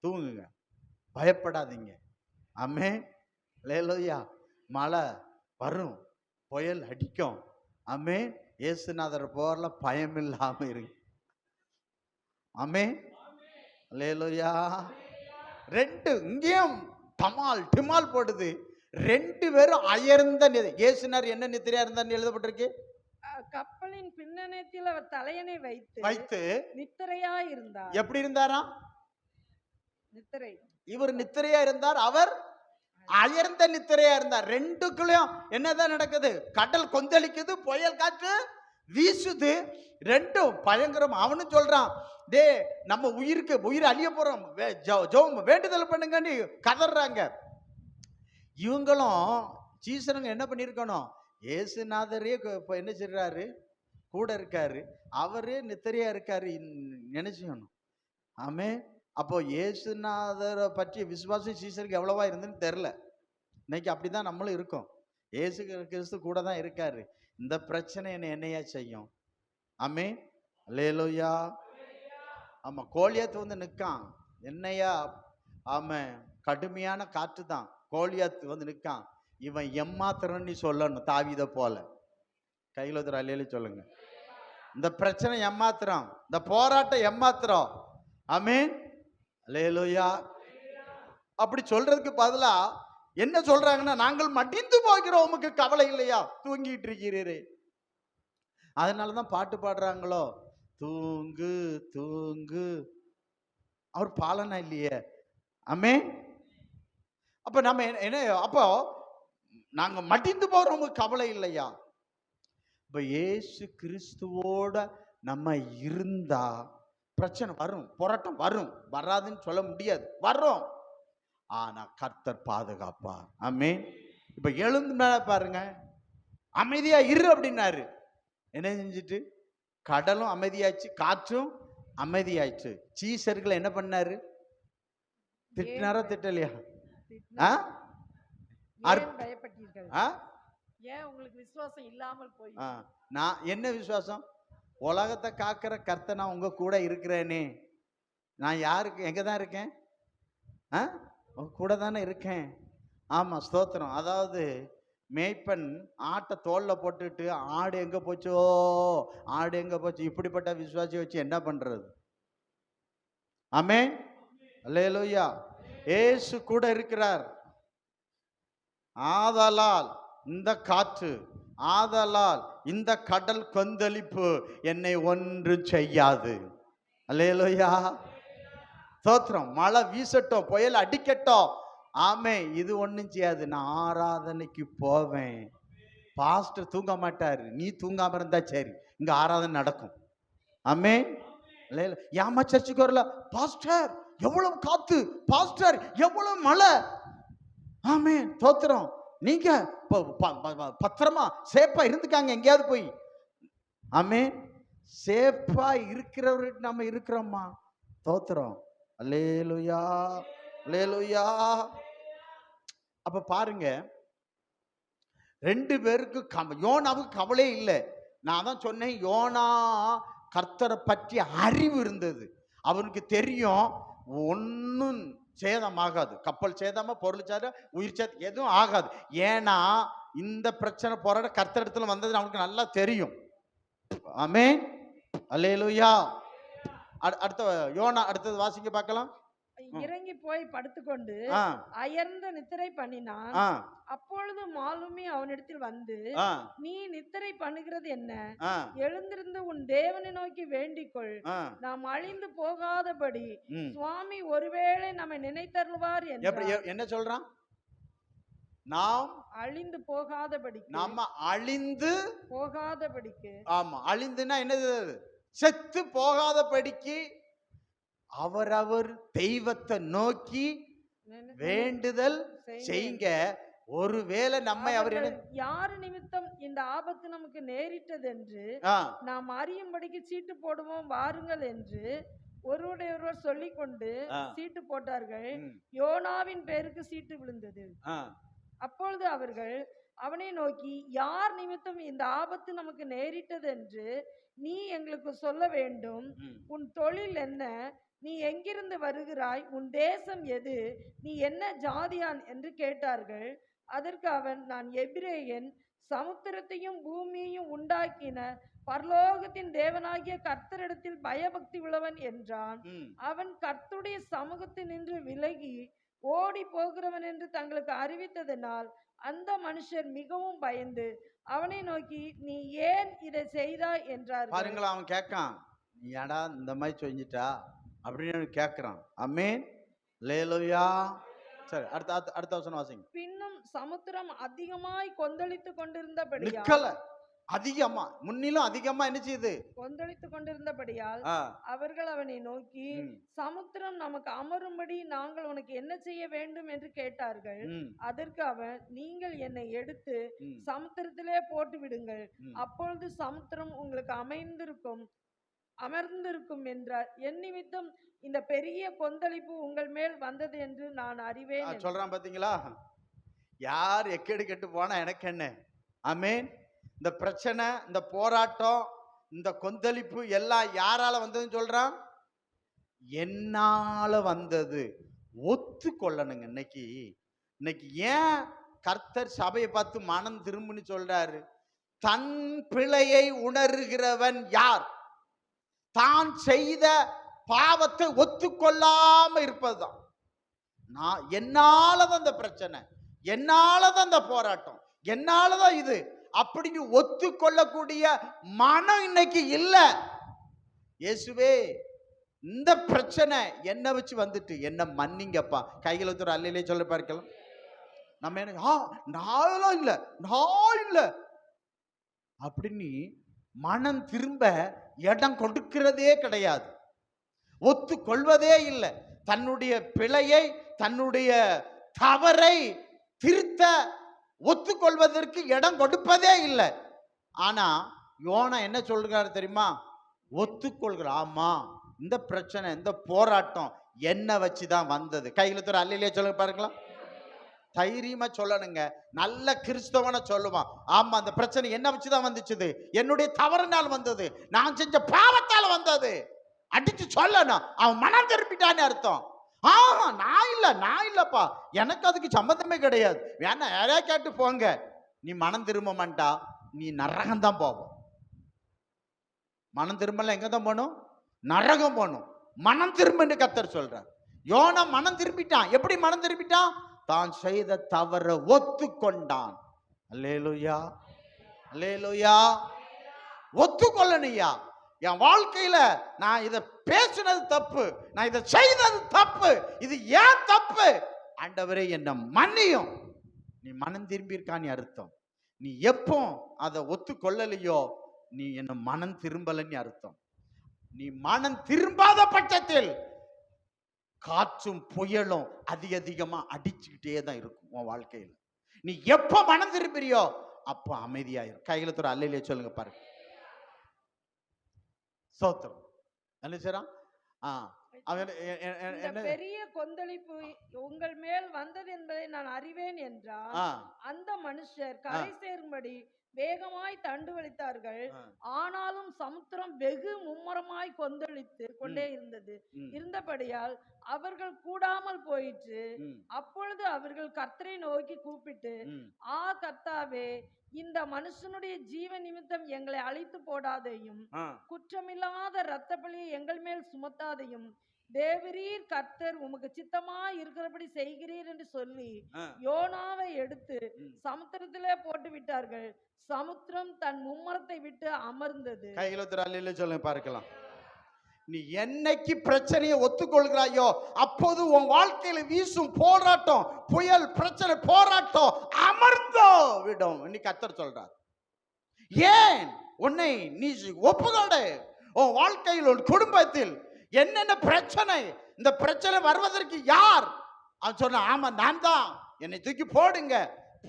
தூங்குங்க, பயப்படாதீங்க. ஆமென். அல்லேலூயா. மழை வரும், புயல் அடிக்கும். ஆமென். இயேசுநாதர் போர்ல பயம் இல்லாம இருங்க. ஆமென். அல்லேலூயா. ரெண்டு இங்கேயும் டமால் டிமால் போடுது. ரெண்டு பேரும் அயர்ந்த இயேசுநாதர் என்ன நித்திரையா இருந்தான்னு எழுதப்பட்டிருக்கு? கப்பலின் பின்னணத்தில் அவர் தலையணை வைத்து நித்திரையா இருந்தார். எப்படி இருந்தாரா? நித்திரை. இவர் நித்திரையா இருந்தார், அவர் அயர்ந்த நித்திரையா இருந்தார். ரெண்டுக்குள்ளயும் என்னதான் நடக்குது? கடல் கொந்தளிக்குது, புயல் காற்று வீசுது, ரெண்டும் பயங்கரம். அவனும் சொல்றான், டே நம்ம உயிருக்கு உயிர் அழிய போறோம், வேண்டுதல் பண்ணுங்கன்னு கதறாங்க. இவங்களும் சீசனுங்க என்ன பண்ணிருக்கணும்? ஏசுநாதரே இப்ப என்ன செய்றாரு? கூட இருக்காரு, அவரே நித்திரையா இருக்காரு நினைச்சுக்கணும். ஆமே. அப்போ ஏசுநாதரை பற்றிய விசுவாசம் சீசருக்கு எவ்வளவா இருந்துன்னு தெரியல. இன்னைக்கு அப்படிதான் நம்மளும் இருக்கோம். ஏசு கிறிஸ்து கூட தான் இருக்காரு. இந்த பிரச்சனை என்னையா செய்யும்? ஆமே. அல்லேலூயா. ஆமா, கோலியாத்து வந்து நிற்கான். என்னையா? ஆமா, கடுமையான காற்று தான். கோலியாத்து வந்து நிற்கான். இவன் எம்மாத்திரன்னு சொல்லணும், தாவீத போல. கையில் ஒரு அல்லேலூயா சொல்லுங்க. இந்த பிரச்சனை எம்மாத்திரம், இந்த போராட்டம் எம்மாத்திரம். ஆமென். அல்லேலூயா. அப்படி சொல்றதுக்கு பதிலா என்ன சொல்றாங்கன்னா, நாங்கள் மடிந்து போகிறோம், உமக்கு கவலை இல்லையா, தூங்கிட்டு இருக்கிறீரே. அதனாலதான் பாட்டு பாடுறாங்களோ, தூங்கு தூங்கு. அவர் பாலனா இல்லையே. ஆமென். அப்ப நம்ம என்ன, அப்போ நாங்க மடிந்து போறோம், உமக்கு கவலை இல்லையா. இப்ப இயேசு கிறிஸ்துவோட நம்ம இருந்தா பிரச்சனை வரும், போராட்டம் வரும், வராதுன்னு சொல்ல முடியாது, வரும். ஆனா கர்த்தர் பாதுகாப்பார். ஆமென். இப்ப எழுந்து பாருங்க, அமைதியா இரு அப்படின்னாரு. என்ன செஞ்சுட்டு? கடலும் அமைதியாச்சு, காற்றும் அமைதியாச்சு. சீசர்களை என்ன பண்ணாரு? திட்டினாரா திட்டலையா? ஏன் உங்களுக்கு விசுவாசம் இல்லாமல் போய்? நான் என்ன விசுவாசம்? உலகத்தை காக்கிற கர்த்தர் நான் உங்க கூட இருக்கிறேனே. நான் யாருக்கு எங்க தான் இருக்கேன்? கூட தானே இருக்கேன். ஆமா, ஸ்தோத்திரம். அதாவது மேய்ப்பன் ஆட்டை தோல்ல போட்டுட்டு ஆடு எங்க போச்சோ, ஆடு எங்க போச்சு, இப்படிப்பட்ட விசுவாசி வச்சு என்ன பண்றது? ஆமென். அல்லேலூயா. இயேசு கூட இருக்கிறார். ஆதலால் இந்த காற்று, ஆதலால் இந்த கடல் கொந்தளிப்பு என்னை ஒன்று செய்யாது. அல்லேலூயா. ஸ்தோத்திரம். மழை வீசட்டும், புயல் அடிக்கட்டும், ஆமே, இது ஒன்றும் செய்யாது. நான் ஆராதனைக்கு போவேன். பாஸ்டர் தூங்க மாட்டாரு, நீ தூங்காம இருந்தா சரி, இங்க ஆராதனை நடக்கும். ஆமே. ஏமா சர்ச்சுக்கு வரல பாஸ்டர்? எவ்வளவு காத்து பாஸ்டர், எவ்வளவு மழை. ஆமே, தோத்திரம். நீங்க பத்திரமா சேஃபா இருந்துக்காங்க எங்கேயாவது போய். ஆமே, சேஃபா இருக்கிறவர்கிட்ட நம்ம இருக்கிறோமா? தோத்திரம். அல்லேலூயா, அல்லேலூயா. அப்ப பாருங்க, ரெண்டு பேருக்கு யோனாவுக்கு கவலை இல்லை. நான் தான் சொன்னேன், யோனா கர்த்தரை பற்றி அறிவு இருந்தது. அவனுக்கு தெரியும் ஒன்றும் சேதமாகாது, கப்பல் சேதமா, பொருள் சேதம், உயிர் சேதம் எதுவும் ஆகாது. ஏன்னா இந்த பிரச்சனை போராட கர்த்தர் இடத்துல வந்தது அவனுக்கு நல்லா தெரியும். ஆமென். அல்லேலூயா. அடுத்த யோனா, அடுத்தது வாசிங்க பார்க்கலாம். இறங்கி போய் படுத்துக்கொண்டு அயர்ந்த நித்திரை பண்ணினான். அப்பொழுது மாலுமி அவனிடத்தில் வந்து, நீ நித்திரை பண்ணுகிறது என்ன? எழுந்திருந்து உன் தேவனை நோக்கி வேண்டிக்கொள், நாம் அழிந்து போகாதபடி சுவாமி ஒருவேளை நம்மை நினைத்தருள்வார் என்றார். என்ன சொல்றான்? நாம் அழிந்து போகாதபடிக்கு, நம்ம அழிந்து போகாதபடிக்கு. ஆமா, அழிந்துன்னா என்னது? செத்து போகாதபடிக்கு அவரவர் தெய்வத்தை நோக்கி வேண்டுதல் செய்யுங்க. ஒருவேளை நம்மை அவர் யாரு நிமித்தம் இந்த ஆபத்து நமக்கு நேரிட்டது என்று நாம் அறியும்படிக்கு சீட்டு போடுவோம் வாருங்கள் என்று ஒருவரையொருவர் சொல்லிக் கொண்டு சீட்டு போட்டார்கள். யோனாவின் பேருக்கு சீட்டு விழுந்தது. அப்பொழுது அவர்கள் அவனை நோக்கி, யார் நிமித்தம் இந்த ஆபத்து நமக்கு நேரிட்டது என்று நீ எங்களுக்கு சொல்ல வேண்டும். உன் தொழில் என்ன? நீ எங்கிருந்து வருகிறாய்? உன் தேசம் எது? நீ என்ன ஜாதியான் என்று கேட்டார்கள். அதற்கு அவன், நான் எபிரேயன், சமுத்திரத்தையும் பூமியையும் உண்டாக்கின பரலோகத்தின் தேவனாகிய கர்த்தரிடத்தில் பயபக்தி உள்ளவன் என்றான். அவன் கர்த்தருடைய சமூகத்தில் நின்று விலகி ஓடி போகிறவன் என்று தங்களுக்கு அறிவித்ததனால் அந்த மனுஷர் மிகவும் பயந்து அவனை நோக்கி, நீ ஏன் இதை செய்தாய் என்றார். பாருங்களா, அவன் கேட்கான், நீ ஏடா இந்த மாதிரி செஞ்சிட்டா அப்படின்னு கேட்கிறான். ஆமென். அல்லேலூயா. சரி, அடுத்த வசனம் வாசிங்க. பின்னும் சமுத்திரம் அதிகமாய் கொந்தளித்து கொண்டிருந்தபடியால், நிக்கல, அதிகமா, முன்னிலும் அதிகமா என்ன செய்யுது? கொந்தளித்து கொண்டிருந்தபடியால் அவர்கள் அவனை நோக்கி, சமுத்திரம் நமக்கு அமரும்படி நாங்கள் உனக்கு என்ன செய்ய வேண்டும் என்று கேட்டார்கள். அதற்கு அவன், நீங்கள் என்னை எடுத்து சமுத்திரத்திலே போட்டு விடுங்கள், அப்பொழுது சமுத்திரம் உங்களுக்கு அமர்ந்திருக்கும் என்றார். என் நிமித்தம் இந்த பெரிய கொந்தளிப்பு உங்கள் மேல் வந்தது என்று நான் அறிவேன் சொல்றான். பாத்தீங்களா, யார் எக்கேடு கெட்டு போனா எனக்கு என்ன? ஆமென். இந்த பிரச்சனை, இந்த போராட்டம், இந்த கொந்தளிப்பு எல்லாம் யாரால வந்ததுன்னு சொல்றான்? என்னால வந்தது. ஒத்துக்கொள்ளணுங்க. இன்னைக்கு ஏன் கர்த்தர் சபையை பார்த்து மனம் திரும்புன்னு சொல்றாரு? தன் பிழையை உணர்கிறவன் யார்? தான் செய்த பாவத்தை ஒத்துக்கொள்ளாம இருப்பதுதான். என்னாலதான் இந்த பிரச்சனை, என்னாலதான் இந்த போராட்டம், என்னாலதான் இது அப்படின்னு ஒத்துக்கொள்ளக்கூடிய மனம் இன்னைக்கு இல்ல. இயேசுவே, இந்த பிரச்சனை என்ன வச்சு வந்துட்டு என்ன மன்னிங்கப்பா. கைகளை ஒருத்தர் அல்லையிலே சொல்ல பார்க்கலாம். நம்ம என்ன, நான் இல்ல அப்படின்னு மனம் திரும்ப இடம் கொடுக்கிறதே கிடையாது, ஒத்துக்கொள்வதே இல்லை. தன்னுடைய பிழையை, தன்னுடைய தவறை திருத்த ஒத்துக்கொள்வதற்கு இடம் கொடுப்பதே இல்லை. ஆனா யோனா என்ன சொல்றாரு தெரியுமா? ஒத்துக்கொள்கிறார். ஆமா, இந்த பிரச்சனை, இந்த போராட்டம் என்ன வச்சுதான் வந்தது. கையில தூர அல்லையிலே சொல்லுங்க பாருங்களா. தைரியமா சொல்லணுங்க. நல்ல கிறிஸ்தவனை சொல்லுவான், ஆமா அந்த பிரச்சனை என்ன வச்சுதான் வந்துச்சு, என்னுடைய தவறுனால் வந்தது, நான் செஞ்ச பாவத்தால் வந்தது அடிச்சு சொல்லணும். அவன் மனம் திருப்பிட்டான்னு அர்த்தம். ஆமா, நான் இல்லப்பா, எனக்கு அதுக்கு சம்பந்தமே கிடையாது, வேணா யாரையா கேட்டு போங்க. நீ மனம் திரும்ப மாட்டா, நீ நரகம் தான் போவோம். மனம் திரும்பல எங்க தான் போகணும்? நரகம் போகணும். மனம் திரும்புன்னு கர்த்தர் சொல்றார். யோனா மனம் திரும்பிட்டான். எப்படி மனம் திரும்பிட்டான்? தான் செய்த தவற ஒத்துக்கொண்டான். அல்லேலூயா, அல்லேலூயா. ஒத்துக்கொள்ளணுயா. என் வாழ்க்கையில நான் இதை பேசினது தப்பு, நான் இதை செய்தது தப்பு, இது ஏன் தப்பு, ஆண்டவரே என்ன மன்னியும். நீ மனம் திரும்பி இருக்கான்னு அர்த்தம். நீ எப்போ அதை ஒத்துக்கொள்ளலையோ நீ என்ன மனம் திரும்பலன்னு அர்த்தம். நீ மனம் திரும்பாத பட்சத்தில் காற்றும் புயலும் அதிகமா அடிச்சுக்கிட்டே தான் இருக்கும் உன் வாழ்க்கையில். நீ எப்ப மனம் திரும்பியோ அப்ப அமைதியாயிரும். கையில தூர அல்லையிலே சொல்லுங்க பாருங்க. சோத்திரம். இந்த பெரிய கொந்தளிப்பு உங்கள் மேல் வந்தது என்பதை நான் அறிவேன் என்றால் அந்த மனுஷர் கரை சேரும்படி வேகமாய் தண்டு வலித்தார்கள். ஆனாலும் சமுத்திரம் வெகு மும்முரமாய் கொந்தளித்து கொண்டே இருந்தபடியால் அவர்கள் கூடாமல் போயிற்று. அப்பொழுது அவர்கள் கர்த்தரை நோக்கி கூப்பிட்டு, ஆ கர்த்தாவே, இந்த மனுஷனுடைய ஜீவ நிமித்தம் எங்களை அழித்து போடாதையும், குற்றமில்லாத இரத்த பழியை எங்கள் மேல் சுமத்தாதையும், தேவரீர் கர்த்தர் உமக்கு சித்தமா இருக்கிறபடி செய்கிறீர் என்று சொல்லி யோனாவை எடுத்து சமுத்திரத்திலே போட்டு விட்டார்கள். சமுத்திரம் தன் மும்மரத்தை விட்டு அமர்ந்தது. கையில சொல்லுங்க பார்க்கலாம். நீ என்னைக்கு பிரச்சனையை ஒத்துக்கொள்கிறாயோ அப்போது உன் வாழ்க்கையில வீசும் போராட்டம், புயல், பிரச்சனை, போராட்டம் அமர்ந்தோ விடும். இன்னைக்கு கர்த்தர் சொல்றார். ஏன் உன்னை நீ ஒப்புக்கொடு. உன் வாழ்க்கையில், உன் குடும்பத்தில் என்னென்ன பிரச்சனை, இந்த பிரச்சனை வருவதற்கு யார்? அவன் சொன்ன, ஆமா நான் தான், என்னை தூக்கி போடுங்க.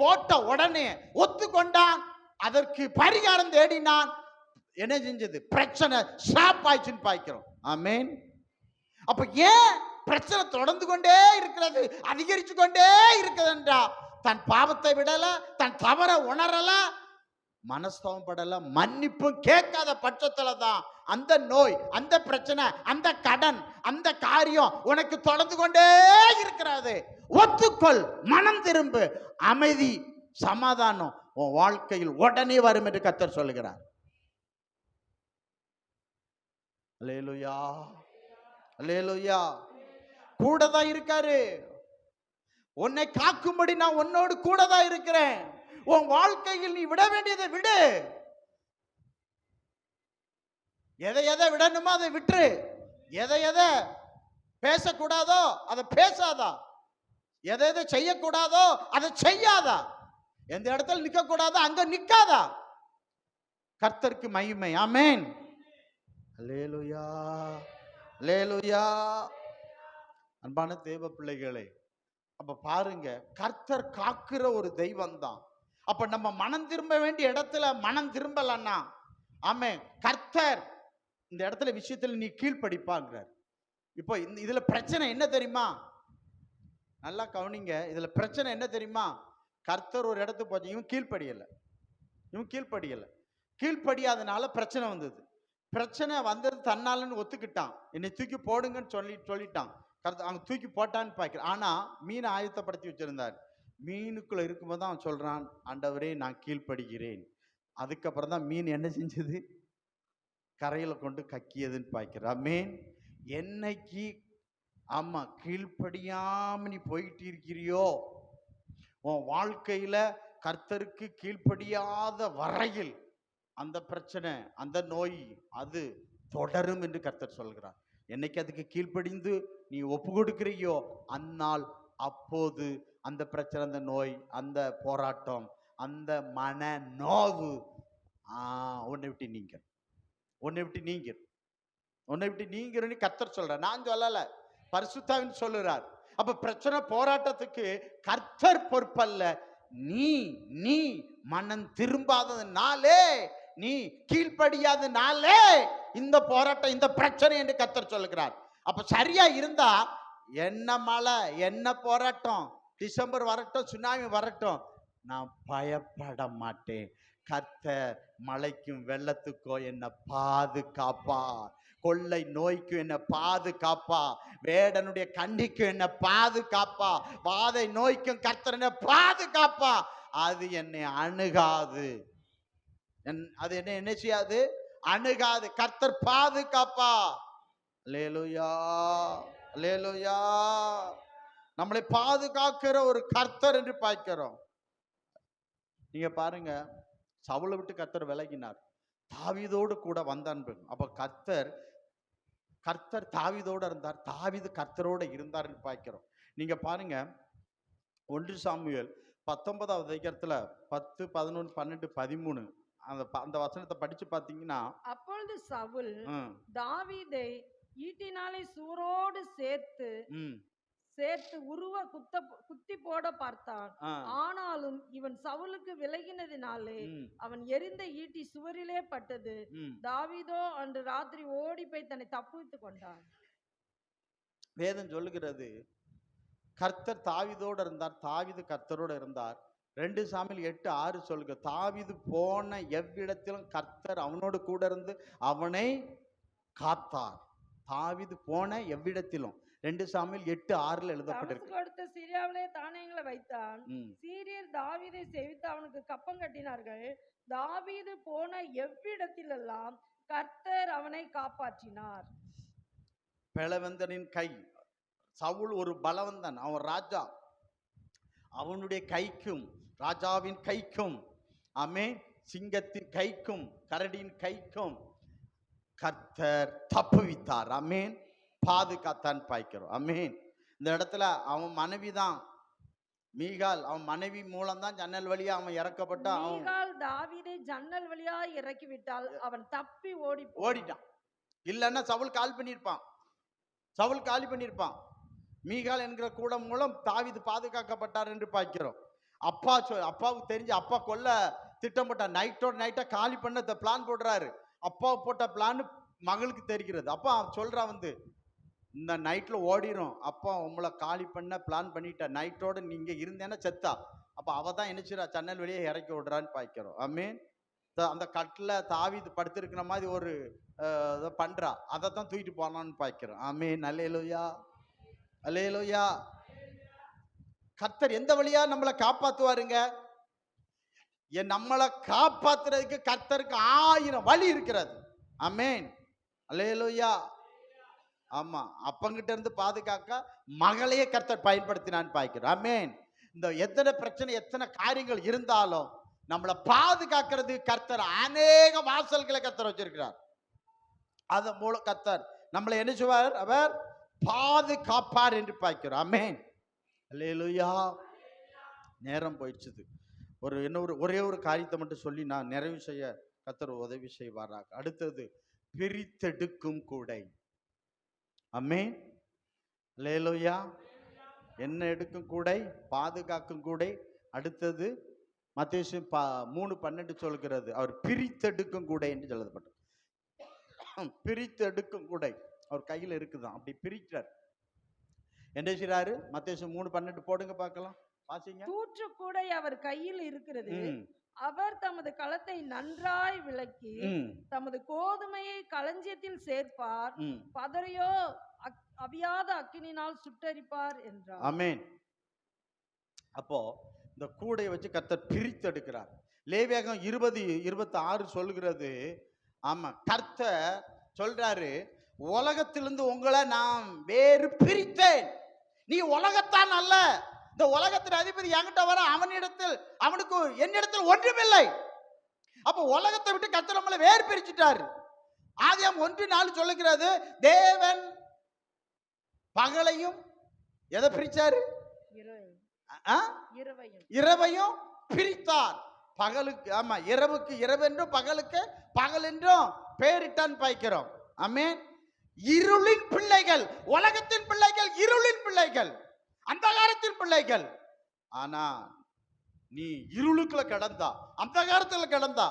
போட்ட உடனே ஒத்துக்கொண்டான், அதற்கு பரிகாரம் தேடினான். என்ன செஞ்சது? பிரச்சனை ஸ்டாப் ஆயிடுச்சுன்னு பாய்க்கிறோம். ஆமென். அப்ப ஏன் பிரச்சனை தொடர்ந்து கொண்டே இருக்கிறது, அதிகரிச்சு கொண்டே இருக்கிறதுன்றா? தன் பாவத்தை விடல, தன் தவற உணரல, மனஸ்தாபம் படல, மன்னிப்பு கேட்காத பட்சத்துல தான் அந்த நோய், அந்த பிரச்சனை, அந்த கடன், அந்த காரியம் உனக்கு தொடர்ந்து கொண்டே இருக்கிறது. ஒத்துக்கொள், மனம் திரும்பு, அமைதி, சமாதானம் உன் வாழ்க்கையில் உடனே வரும் என்று கர்த்தர் சொல்லுகிறார். அல்லேலூயா, அல்லேலூயா. கூட தான் இருக்காரு. உன்னை காக்கும்படி நான் உன்னோடு கூட தான் இருக்கிறேன். உன் வாழ்க்கையில் நீ விட வேண்டியதை விடு. எதை எதை விடணுமோ அதை விட்டுரு. எதை எதை பேசக்கூடாதோ அதை பேசாதா. எதை எதை செய்யக்கூடாதோ அதை செய்யாதா. எந்த இடத்துல நிக்க கூடாதோ அங்க நிக்காதா. கர்த்தருக்கு மகிமை. ஆமென். அல்லேலூயா, அல்லேலூயா. அன்பான தேவ பிள்ளைகளே, அப்ப பாருங்க, கர்த்தர் காக்கிற ஒரு தெய்வம் தான். அப்ப நம்ம மனம் திரும்ப வேண்டிய இடத்துல மனம் திரும்பலன்னா, ஆமென், கர்த்தர் இந்த இடத்துல விஷயத்துல நீ கீழ்ப்படிப்பாங்கிறார். இப்போ இதுல பிரச்சனை என்ன தெரியுமா? நல்லா கவனிங்க. இதுல பிரச்சனை என்ன தெரியுமா? கர்த்தர் ஒரு இடத்துக்கு போச்சு, இவன் கீழ்ப்படியல. கீழ்ப்படியாதனால பிரச்சனை வந்தது. பிரச்சனை வந்தது தன்னாலன்னு ஒத்துக்கிட்டான். என்னை தூக்கி போடுங்கன்னு சொல்லிட்டான். அவங்க தூக்கி போட்டான்னு பார்க்கிறேன். ஆனா மீனை ஆயத்தப்படுத்தி வச்சிருந்தார். மீனுக்குள்ள இருக்கும்போது தான் அவன் சொல்றான், ஆண்டவரே நான் கீழ்ப்படுகிறேன். அதுக்கப்புறம் தான் மீன் என்ன செஞ்சது? கரையில கொண்டு கக்கியதுன்னு பார்க்கிறான். மீன் என்னைக்கு ஆமா கீழ்ப்படியாம நீ போயிட்டு இருக்கிறியோ, உன் வாழ்க்கையில கர்த்தருக்கு கீழ்ப்படியாத வரையில் அந்த பிரச்சனை, அந்த நோய் அது தொடரும் என்று கர்த்தர் சொல்கிறார். என்னைக்கு அதுக்கு கீழ்ப்படிந்து நீ ஒப்பு கொடுக்கிறியோ அந்நாள் அப்போது அந்த பிரச்சனை, அந்த நோய், அந்த போராட்டம், அந்த மன நோவு உன்னை விட்டு நீங்கிறன்னு கர்த்தர் சொல்ற. நான் சொல்லல, பரிசுத்தாவின் சொல்லுறார். அப்ப பிரச்சனை, போராட்டத்துக்கு கர்த்தர் பொறுப்பல்ல. நீ மனம் திரும்பாததுனாலே, நீ கீழ்ப்படியாதனாலே இந்த போராட்டம், இந்த பிரச்சனை என்று கர்த்தர் சொல்லுகிறார். அப்ப சரியா இருந்தா என்ன மழை, என்ன போராட்டம், டிசம்பர் வரட்டும், சுனாமி வரட்டும், நான் பயப்பட மாட்டேன். கர்த்தர் மழைக்கும் வெள்ளத்துக்கோ என்ன பாதுகாப்பா, கொள்ளை நோய்க்கும் என்ன பாதுகாப்பா, வேடனுடைய கண்ணிக்கும் என்ன பாதுகாப்பா, வாதை நோய்க்கும் கர்த்தர் என்ன பாதுகாப்பா. அது என்னை அணுகாது. அது என்ன செய்யாது? அணுகாது. கர்த்தர் பாதுகாப்பா. அல்லேலூயா, அல்லேலூயா. நம்மளை பாதுகாக்கிற ஒரு கர்த்தர் என்று பார்க்கிறோம். நீங்க பாருங்க, சவுலை விட்டு கர்த்தர் விலகினார், தாவீதோடு கூட வந்தான். அப்ப கர்த்தர் தாவீதோடு இருந்தார், தாவீது கர்த்தரோடு இருந்தார் என்று பார்க்கிறோம். நீங்க பாருங்க, 1 சாமுவேல் 19வது அதிகாரத்துல 10, 11, 12, 13 அந்த வசனத்தை படிச்சு பார்த்தீங்கன்னா, அப்பொழுது சவுல் ம், தாவீதை ஈட்டினாலே சூரோடு சேர்த்து ம், உருவ குத்தி போட பார்த்தான். ஆ, ஆனாலும் இவன் சவுலுக்கு விலகினதினாலே ம், அவன் எரிந்த ஈட்டி சுவரிலே பட்டது. ம். தாவீதோ அன்று ராத்திரி ஓடி போய் தன்னை தப்புவித்துக் கொண்டான். வேதம் சொல்லுகிறது, கர்த்தர் தாவீதோடு இருந்தார், தாவீது கர்த்தரோடு இருந்தார். 2 சாமுவேல் 8:6 சொல்லுங்க, தாவீது போன எவ்விடத்திலும் கர்த்தர் அவனோடு கூட இருந்து அவனை காத்தார். தாவீது போன எவ்விடத்திலும் 2 சாமுவேல் 8:6 எழுதப்பட்டிருக்கு. தமஸ்கு அடுத்த சிரியாவிலே தானியங்களை வைத்தான். ம். சீரியர் தாவீதை சேவித்து அவனுக்கு கப்பம் கட்டினார்கள். தாவீது போன எவ்விடத்திலெல்லாம் கர்த்தர் அவனை காப்பாற்றினார். பலவந்தனின் கை, சவுல் ஒரு பலவந்தன், அவன் ராஜா, அவனுடைய கைக்கும் ராஜாவின் கைக்கும், ஆமே, சிங்கத்தின் கைக்கும் கரடியின் கைக்கும் கர்த்தர் தப்புவித்தார். ஆமேன், பாதுகாத்தான் பாய்க்கிறோம். ஆமேன். இந்த இடத்துல அவன் மனைவி தான் மீகால், அவன் மனைவி மூலம்தான் ஜன்னல் வழியா அவன் இறக்கப்பட்ட. மீகால் தாவீதை ஜன்னல் வழியா இறக்கி விட்டால் அவன் தப்பி ஓடிட்டான். இல்லைன்னா சவுல் கால் பண்ணியிருப்பான். மீகால் என்கிற கூட மூலம் தாவீது பாதுகாக்கப்பட்டார் என்று பார்க்கிறோம். அப்பாவுக்கு தெரிஞ்சு அப்பா கொல்ல திட்டமிட்டார். நைட்டோட நைட்டா காலி பண்ண பிளான் போடுறாரு. அப்பாவை போட்ட பிளான் மகளுக்கு தெரிகிறது. அப்பா சொல்றா, இந்த நைட்ல ஓடிரும், அப்பா உங்களை காலி பண்ண பிளான் பண்ணிட்ட, நைட்டோட நீங்க இருந்தேன்னா செத்தா. அப்ப அவ தான் நினைச்சிரா ஜன்னல் வெளியே இறக்கி விடுறான்னு பார்க்கிறோம். ஆமீன். அந்த கட்டில் தாவீது படுத்திருக்கிற மாதிரி ஒரு பண்றா, அதை தான் தூக்கிட்டு போனான்னு பார்க்கிறோம். ஆமீன். அல்லேலூயா, அல்லேலூயா. கர்த்தர் எந்த வழியா நம்மளை காப்பாத்துவாருங்க? நம்மளை காப்பாத்துறதுக்கு கர்த்தருக்கு 1000 வழி இருக்கிறது. ஆமேன். அல்லேலூயா. ஆமா, அப்பங்கிட்ட இருந்து பாதுகாக்க மகளையே கர்த்தர் பயன்படுத்தினான்னு பார்க்கிறோம். ஆமேன். இந்த எத்தனை பிரச்சனை, எத்தனை காரியங்கள் இருந்தாலும் நம்மளை பாதுகாக்கிறது கர்த்தர் அநேக வாசல்களை கர்த்தர் வச்சிருக்கிறார். அதன் மூலம் கர்த்தர் நம்மளை என்ன செய்வார்? அவர் பாதுகாப்பார் என்று பார்க்கிறோம். ஆமேன். அல்லேலூயா. நேரம் போயிடுச்சுது. ஒரே ஒரு காரியத்தை மட்டும் சொல்லி நான் நிறைவு செய்ய கர்த்தர் உதவி செய்வாராக. அடுத்தது பிரித்தெடுக்கும் கூடை. ஆமேன். அல்லேலூயா. என்ன எடுக்கும் கூடை? பாதுகாக்கும் கூடை. அடுத்தது மத்தேயு 3:12 சொல்கிறது, அவர் பிரித்தெடுக்கும் கூடை என்று சொல்லப்பட்டது. பிரித்தெடுக்கும் கூடை அவர் கையில் இருக்குதான், அப்படி பிரிக்கிறார். என்ன செய்றாரு? மத்தேயு 3:12 போடுங்க பார்க்கலாம், வாசிங்க. தூற்று கூடை அவர் கையில் இருக்கிறது. அவர் தமது களத்தை நன்றாய் விளக்கி தமது கோதுமையை களஞ்சியத்தில் சேர்ப்பார், பதரையோ அவியாத அக்கினினால் சுட்டரிப்பார் என்றார். ஆமென். அப்போ இந்த கூடையை வச்சு கர்த்தர் பிரித்து எடுக்கிறார். லேவியாகமம் 20:26 சொல்லுகிறது. ஆமா, கர்த்தர் சொல்றாரு, உலகத்திலிருந்து உங்களை நான் வேறு பிரித்தேன். நீ உலகத்தான் அல்ல, இந்த உலகத்தின் அதிபதி என்கிட்ட வர அவனுக்கு என்னிடத்தில் ஒன்றுமில்லை. அப்ப உலகத்தை விட்டு கர்த்தர் நம்மளை வேறு பிரிச்சுட்டாரு. ஆதியாகமம் 1:4 சொல்லுகிறது, தேவன் பகலையும் எதை பிரிச்சாரு? இரவையும் பிரித்தார். பகலுக்கு, ஆமா, இரவுக்கு இரவென்றும் பகலுக்கு பகல் என்றும் பெயரிட்டான் பாய்க்கிறோம். ஆமென். இருளின் பிள்ளைகள், உலகத்தின் பிள்ளைகள், இருளின் பிள்ளைகள், அந்தகாரத்தின் பிள்ளைகள். ஆனா நீ இருளுக்குள்ள கடந்தா, அந்தகாரத்துல கடந்தா,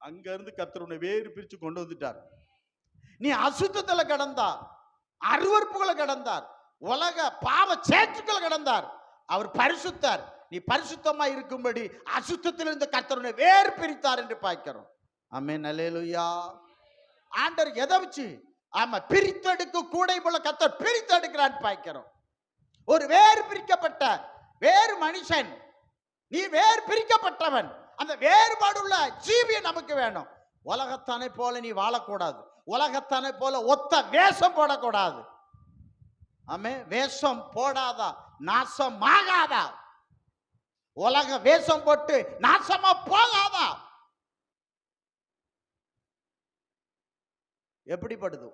அங்க இருந்து கர்த்தர் உன்னை வேறு பிரிச்சு கொண்டு வந்துட்டார். நீ அசுத்தத்துல கடந்தா, அருவருப்புகளை கடந்தார், உலக பாவ சேற்றுக்களை கடந்தார். அவர் பரிசுத்தர். நீ பரிசுத்தமா இருக்கும்படி அசுத்தத்திலிருந்து கர்த்தர் வேறு பிரித்தார் என்று பார்க்கிறோம். ஆமென். அல்லேலூயா. ஆண்டவர் எதை வச்சு? ஆமா, பிரித்தெடுக்க கூடை போல கர்த்தர் பிரித்தெடுக்கிறான்னு பார்க்கிறோம். ஒரு வேறு பிரிக்கப்பட்ட வேறு மனுஷன், நீ வேறு பிரிக்கப்பட்டவன். அந்த வேறுபாடுள்ள ஜீவியம் நமக்கு வேணும். உலகத்தானை போல நீ வாழக்கூடாது. உலகத்தானை போல ஒத்த வேஷம் போடக்கூடாது. ஆமே, வேஷம் போடாதா நாசமாகாதா? உலக வேஷம் போட்டு நாசமா போகாதா? எப்படிப்படுது?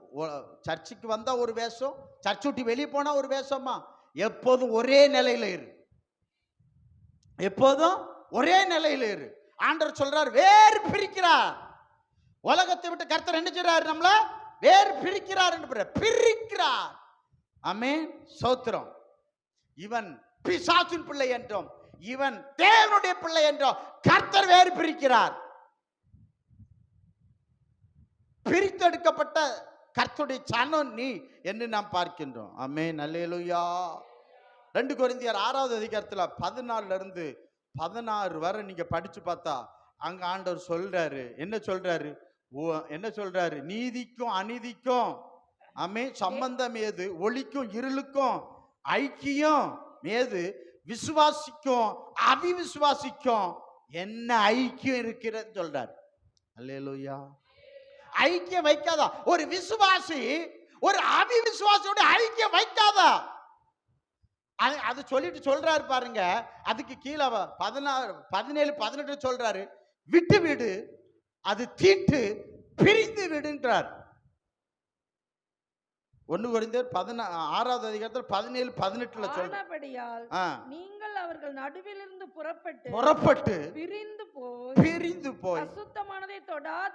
சர்ச்சுக்கு வந்தா ஒரு வேஷம், சர்ச்சு விட்டு வெளியே போனா ஒரு வேஷமா? எப்போதும் ஒரே நிலையில இரு, எப்போதும் ஒரே நிலையில இரு. ஆண்டவர் சொல்றார், வேறு பிரிக்கிறார். உலகத்தை விட்டு கர்த்தர் என்ன செய்றார்? நம்மள வேறு பிரிக்கிறார் என்று பிரிக்கிறார். ஆமென், ஸ்தோத்திரம். இவன் பிசாசின் பிள்ளை என்றும் இவன் தேவனுடைய பிள்ளை என்றும் கர்த்தர் வேறு பிரிக்கிறார். பிரித்தெடுக்கப்பட்ட கர்த்தருடைய சனம் நீ என்று நாம் பார்க்கின்றோம். ஆமென், அல்லேலூயா. 2 கொரிந்தியர் 6வது அதிகாரத்துல 14 இருந்து 16 வரை நீங்க படிச்சு பார்த்தா அங்க ஆண்டவர் சொல்றாரு. என்ன சொல்றாரு? என்ன சொல்றாரு? நீதிக்கும் அநீதிக்கும் ஆமென் சம்பந்தம் ஏது? ஒளிக்கும் இருளுக்கும் ஐக்கியம் ஏது? விசுவாசிக்கும் அவிவிசுவாசிக்கும் என்ன ஐக்கியம் இருக்கிறது சொல்றாரு. அல்லேலூயா. ஐக்கியம் வைக்காதா? ஒரு விசுவாசி ஒரு அவிவிசுவாசியோட ஐக்கியம் வைக்காதா? அது சொல்லிட்டு சொல்றாரு பாருங்க. அதுக்கு கீழே 16, 17, 18 சொல்றாரு, விட்டு விடு, அது தீட்டு, பிரிந்து விடுன்றார். 1 கொரிந்தியர் 6வது அதிகாரத்தில் 17, 18 சொல்றார், நீங்கள் அவர்கள் நடுவிலிருந்து புறப்பட்டு பிரிந்து போய் அசுத்தமானதை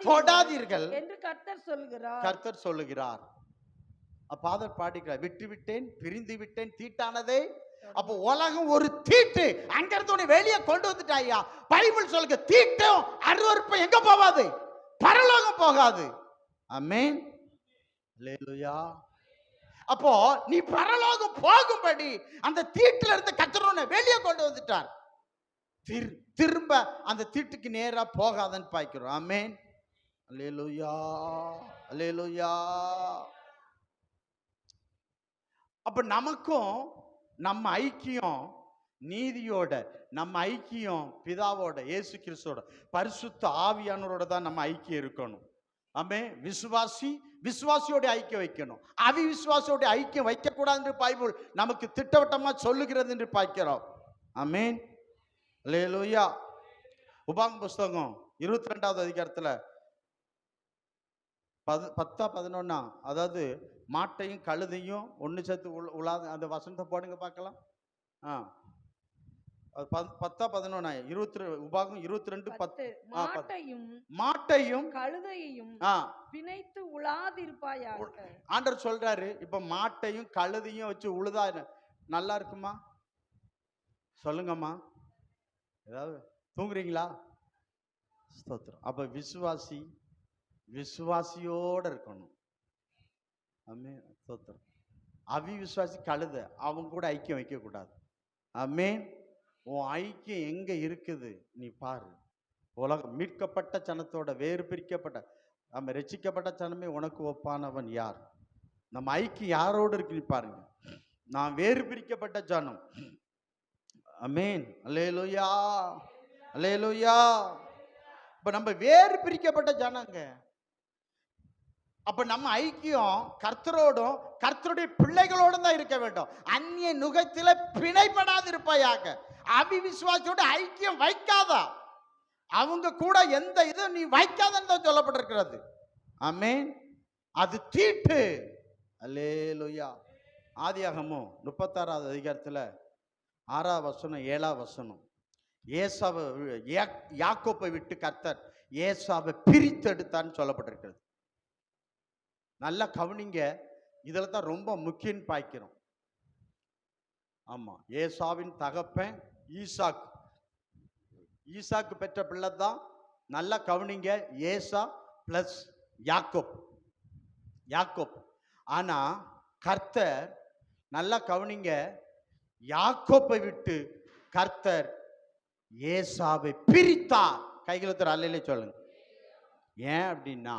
தொடாதீர்கள் என்று கர்த்தர் சொல்லுகிறார். ஃபாதர் பாடிக்கிறார், விட்டு விட்டேன், பிரிந்து விட்டேன், தீட்டானதே. அப்போ உலகம் ஒரு தீட்டு, அங்க இருந்து வெளியே கொண்டு வந்துட்டாயா. பைபிள் சொல்லுங்க, தீட்டும் அருவருப்பும் எங்க போகாது? பரலோகம் போகாது. ஆமென், அல்லேலூயா. அப்போ நீ பரலோகம் போகும்படி அந்த தீட்டுல இருந்து கர்த்தர் வெளியே கொண்டு வந்துட்டார். திரும்ப அந்த தீட்டுக்கு நேரா போகாதன்னு பாய்க்கிறோம். ஆமென், அல்லேலூயா, அல்லேலூயா. அப்ப நமக்கும் நம்ம ஐக்கியம் நீதியோட, நம்ம ஐக்கியம் பிதாவோட, இயேசு கிறிஸ்துவோட, பரிசுத்த ஆவியானவரோட தான் நம்ம ஐக்கியம் இருக்கணும். ஆமென். விசுவாசியோட ஐக்கியம் வைக்கணும், அவிசுவாசியோட ஐக்கியம் வைக்க கூடாது என்று பைபிள் நமக்கு திட்டவட்டமா சொல்லுகிறது என்று பார்க்கிறோம். ஆமென், அல்லேலூயா. உபாகம புஸ்தகம் 22வது அதிகாரத்துல 10-11, அதாவது மாட்டையும் கழுதையும் ஒன்று சேர்த்து உலாத அந்த வசனத்தை போடுங்க பார்க்கலாம். 10-11 உபாகம் 22:10. மாட்டையும் கழுதையையும் பிணைத்து உலாதிருப்பாயாக. ஆண்டவர் சொல்றாரு, இப்ப மாட்டையும் கழுதையும் வச்சு உழுதா நல்லா இருக்குமா? சொல்லுங்கம்மா, ஏதாவது தூங்குறீங்களா? ஸ்தோத்திரம். அப்ப விசுவாசியோட இருக்கணும். ஆமென், ஸ்தோத்திரம். அவிசுவாசி கழுத, அவங்க கூட ஐக்கியம் வைக்க கூடாது. ஆமென். உன் ஐக்கியம் எங்க இருக்குது நீ பாரு. உலகம் மீட்கப்பட்ட சனத்தோட வேறு பிரிக்கப்பட்ட நம்ம ரட்சிக்கப்பட்ட சனமே உனக்கு ஒப்பானவன் யார்? நம்ம ஐக்கியம் யாரோடு இருக்கு நீ பாருங்க. நான் வேறு பிரிக்கப்பட்ட ஜனம். ஆமென், அல்லேலூயா, அல்லேலூயா. இப்ப நம்ம வேறு பிரிக்கப்பட்ட ஜனங்க. அப்ப நம்ம ஐக்கியம் கர்த்தரோடும் கர்த்தருடைய பிள்ளைகளோடும் தான் இருக்க வேண்டும். அந்நிய நுகத்தில பிணைப்படாது இருப்பாயாக. அவிவிசுவாசியோட ஐக்கியம் வைக்காதா, அவங்க கூட எந்த இதுவும் நீ வைக்காதன்னு தான் சொல்லப்பட்டிருக்கிறது. ஆமென், அது தீட்டு. அல்லேலூயா. ஆதியாகமம் 36வது அதிகாரத்தில் 6வது வசனம் 7வது வசனம், ஏசாவை யாக்கோப்பை விட்டு கர்த்தர் ஏசாவை பிரித்தெடுத்தான்னு சொல்லப்பட்டிருக்கிறது. நல்லா கவனிங்க, இதில் தான் ரொம்ப முக்கியம் பாய்க்கிறோம். ஆமா, ஏசாவின் தகப்பன் ஈசாக்கு பெற்ற பிள்ளை தான். நல்லா கவனிங்க, ஏசா பிளஸ் யாக்கோப். ஆனா கர்த்தர், நல்லா கவனிங்க, யாக்கோப்பை விட்டு கர்த்தர் ஏசாவை பிரித்தார். கைகளத்தில் அல்லையிலே சொல்லுங்க. ஏன் அப்படின்னா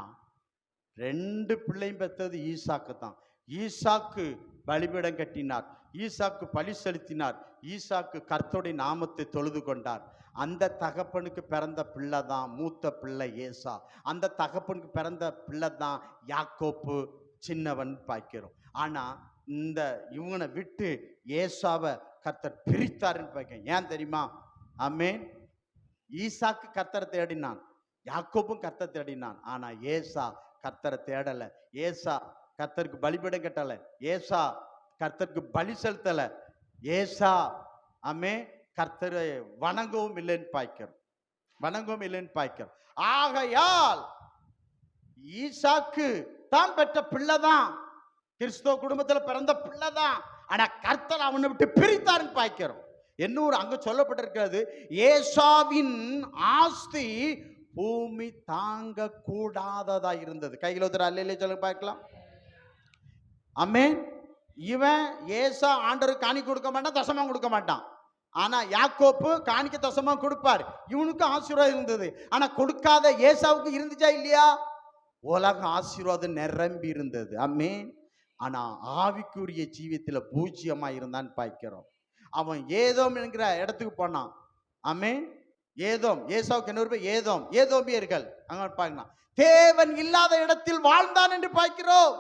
2 பிள்ளையும் பெற்றது ஈசாக்கு தான். ஈசாக்கு பலிபீடம் கட்டினார், ஈசாக்கு பலி செலுத்தினார், ஈசாக்கு கர்த்தருடைய நாமத்தை தொழுது கொண்டார். அந்த தகப்பனுக்கு பிறந்த பிள்ளை தான் மூத்த பிள்ளை ஏசா. அந்த தகப்பனுக்கு பிறந்த பிள்ளை தான் யாக்கோப்பு சின்னவன் பார்க்கிறோம். ஆனா இந்த இவனை விட்டு ஏசாவை கர்த்தர் பிரித்தாருன்னு பார்க்க. ஏன் தெரியுமா? ஆமென். ஈசாக்கு கர்த்தரை தேடினான், யாக்கோப்பும் கர்த்தரை தேடினான். ஆனா ஏசா கர்த்தரை தேடல. ஏசா கர்த்தருக்கு பலிபீடம் கட்டல. ஏசா கர்த்தருக்கு பலி செலுத்தல. ஏசா ஆமே கர்த்தரை வணங்கவும் இல்லைன்னு பாய்க்கிறோம், வணங்கவும் இல்லைன்னு பாய்க்கிறோம். ஆகையால் ஈசாக்கு தான் பெற்ற பிள்ளைதான், கிறிஸ்தவ குடும்பத்தில் பிறந்த பிள்ளைதான். ஆனா கர்த்தர் அவனை விட்டு பிரித்தாருன்னு பாய்க்கிறோம். இன்னொரு அங்க சொல்லப்பட்டிருக்கிறது, ஏசாவின் ஆஸ்தி பூமி தாங்க கூடாததா இருந்தது. கையில் ஒருத்தர் அல்லையிலே சொல்ல பார்க்கலாம். ஆமென். இவன் ஏசா ஆண்டருக்கு காணிக்கை கொடுக்க மாட்டான், தசமா கொடுக்க மாட்டான். ஆனா யாக்கோப்பு காணிக்கை தசமா கொடுப்பார். இவனுக்கு ஆசீர்வாதம் இருந்தது. ஆனா கொடுக்காத ஏசாவுக்கு இருந்துச்சா இல்லையா? உலக ஆசீர்வாதம் நிரம்பி இருந்தது. ஆமென். ஆனா ஆவிக்குரிய ஜீவியத்தில் பூஜ்யமா இருந்தான்னு பார்க்கிறோம். அவன் ஏதோம் என்கிற இடத்துக்கு போனான். ஆமென். ஏதோம், ஏசாவுக்கு என்ன பேர்? ஏதோம், ஏதோமியர்கள். அங்க பார்க்கலாம், தேவன் இல்லாத இடத்தில் வாழ்ந்தான் என்று பார்க்கிறோம்.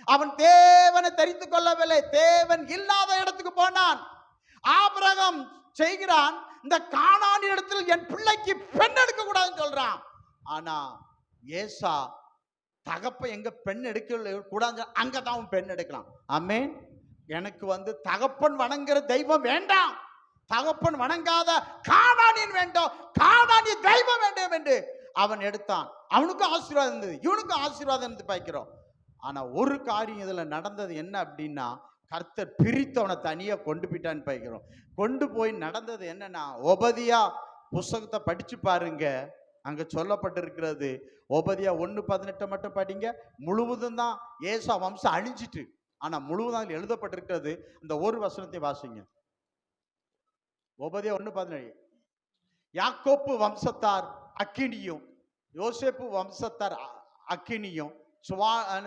அவன் தேவனை தெரிந்து கொள்ளவில்லை, தேவன் இல்லாத இடத்துக்கு போனான். ஆபிரகாம் செய்கிறான், இந்த கானான் இடத்தில் என் பிள்ளைக்கு பெண் எடுக்க கூடாதுன்னு சொல்றான். ஆனா ஏசா தகப்ப எங்க பெண் எடுக்க கூடாது, அங்கதான் அவன் பெண் எடுக்கலாம். ஆமென். எனக்கு தகப்பன் வணங்குற தெய்வம் வேண்டாம், தகப்பன் வணங்காத கானானியன் வேண்டும், கானானிய தெய்வம் வேண்டும் என்று அவன் எடுத்தான். அவனுக்கும் ஆசீர்வாதம் இருந்தது, இவனுக்கும் ஆசீர்வாதம் இருந்து பார்க்கிறோம். ஆனா ஒரு காரியம் இதுல நடந்தது என்ன அப்படின்னா, கர்த்தர் பிரித்தவனை தனியா கொண்டு போயிட்டான்னு பார்க்கிறோம். கொண்டு போய் நடந்தது என்னன்னா, ஒபதியா புஸ்தகத்தை படிச்சு பாருங்க, அங்க சொல்லப்பட்டிருக்கிறது. ஒபதியா 1:18 மட்டும் படிங்க. முழுவதும் தான் ஏசா வம்சம் அழிஞ்சிட்டு, ஆனா முழுவதும் எழுதப்பட்டிருக்கிறது. இந்த ஒரு வசனத்தை வாசிங்க. ஒபதியா 1:17. யாக்கோப்பு வம்சத்தார் அக்கினியும், யோசேப்பு வம்சத்தார் அக்கினியும்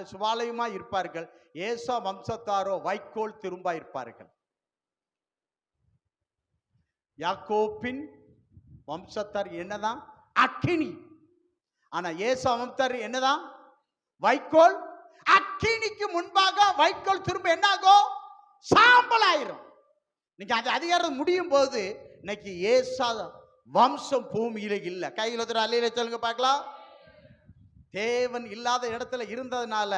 சுவாலையுமா இருப்பார்கள், ஏசா வம்சத்தாரோ வைக்கோல் திரும்ப இருப்பார்கள். யாக்கோப்பின் வம்சத்தார் என்னதான்? அக்கினி. ஆனா ஏசா வம்சத்தார் என்னதான்? வைக்கோல். அக்கினிக்கு முன்பாக வைக்கோல் திரும்ப என்ன ஆகும்? சாம்பல் ஆயிரும். இன்னைக்கு அது அதிகாரம் முடியும் போது இன்னைக்கு ஏசா வம்சம் பூமியில இல்ல. கையில் ஒரு அல்லையில சொல்லுங்க பார்க்கலாம். தேவன் இல்லாத இடத்துல இருந்ததுனால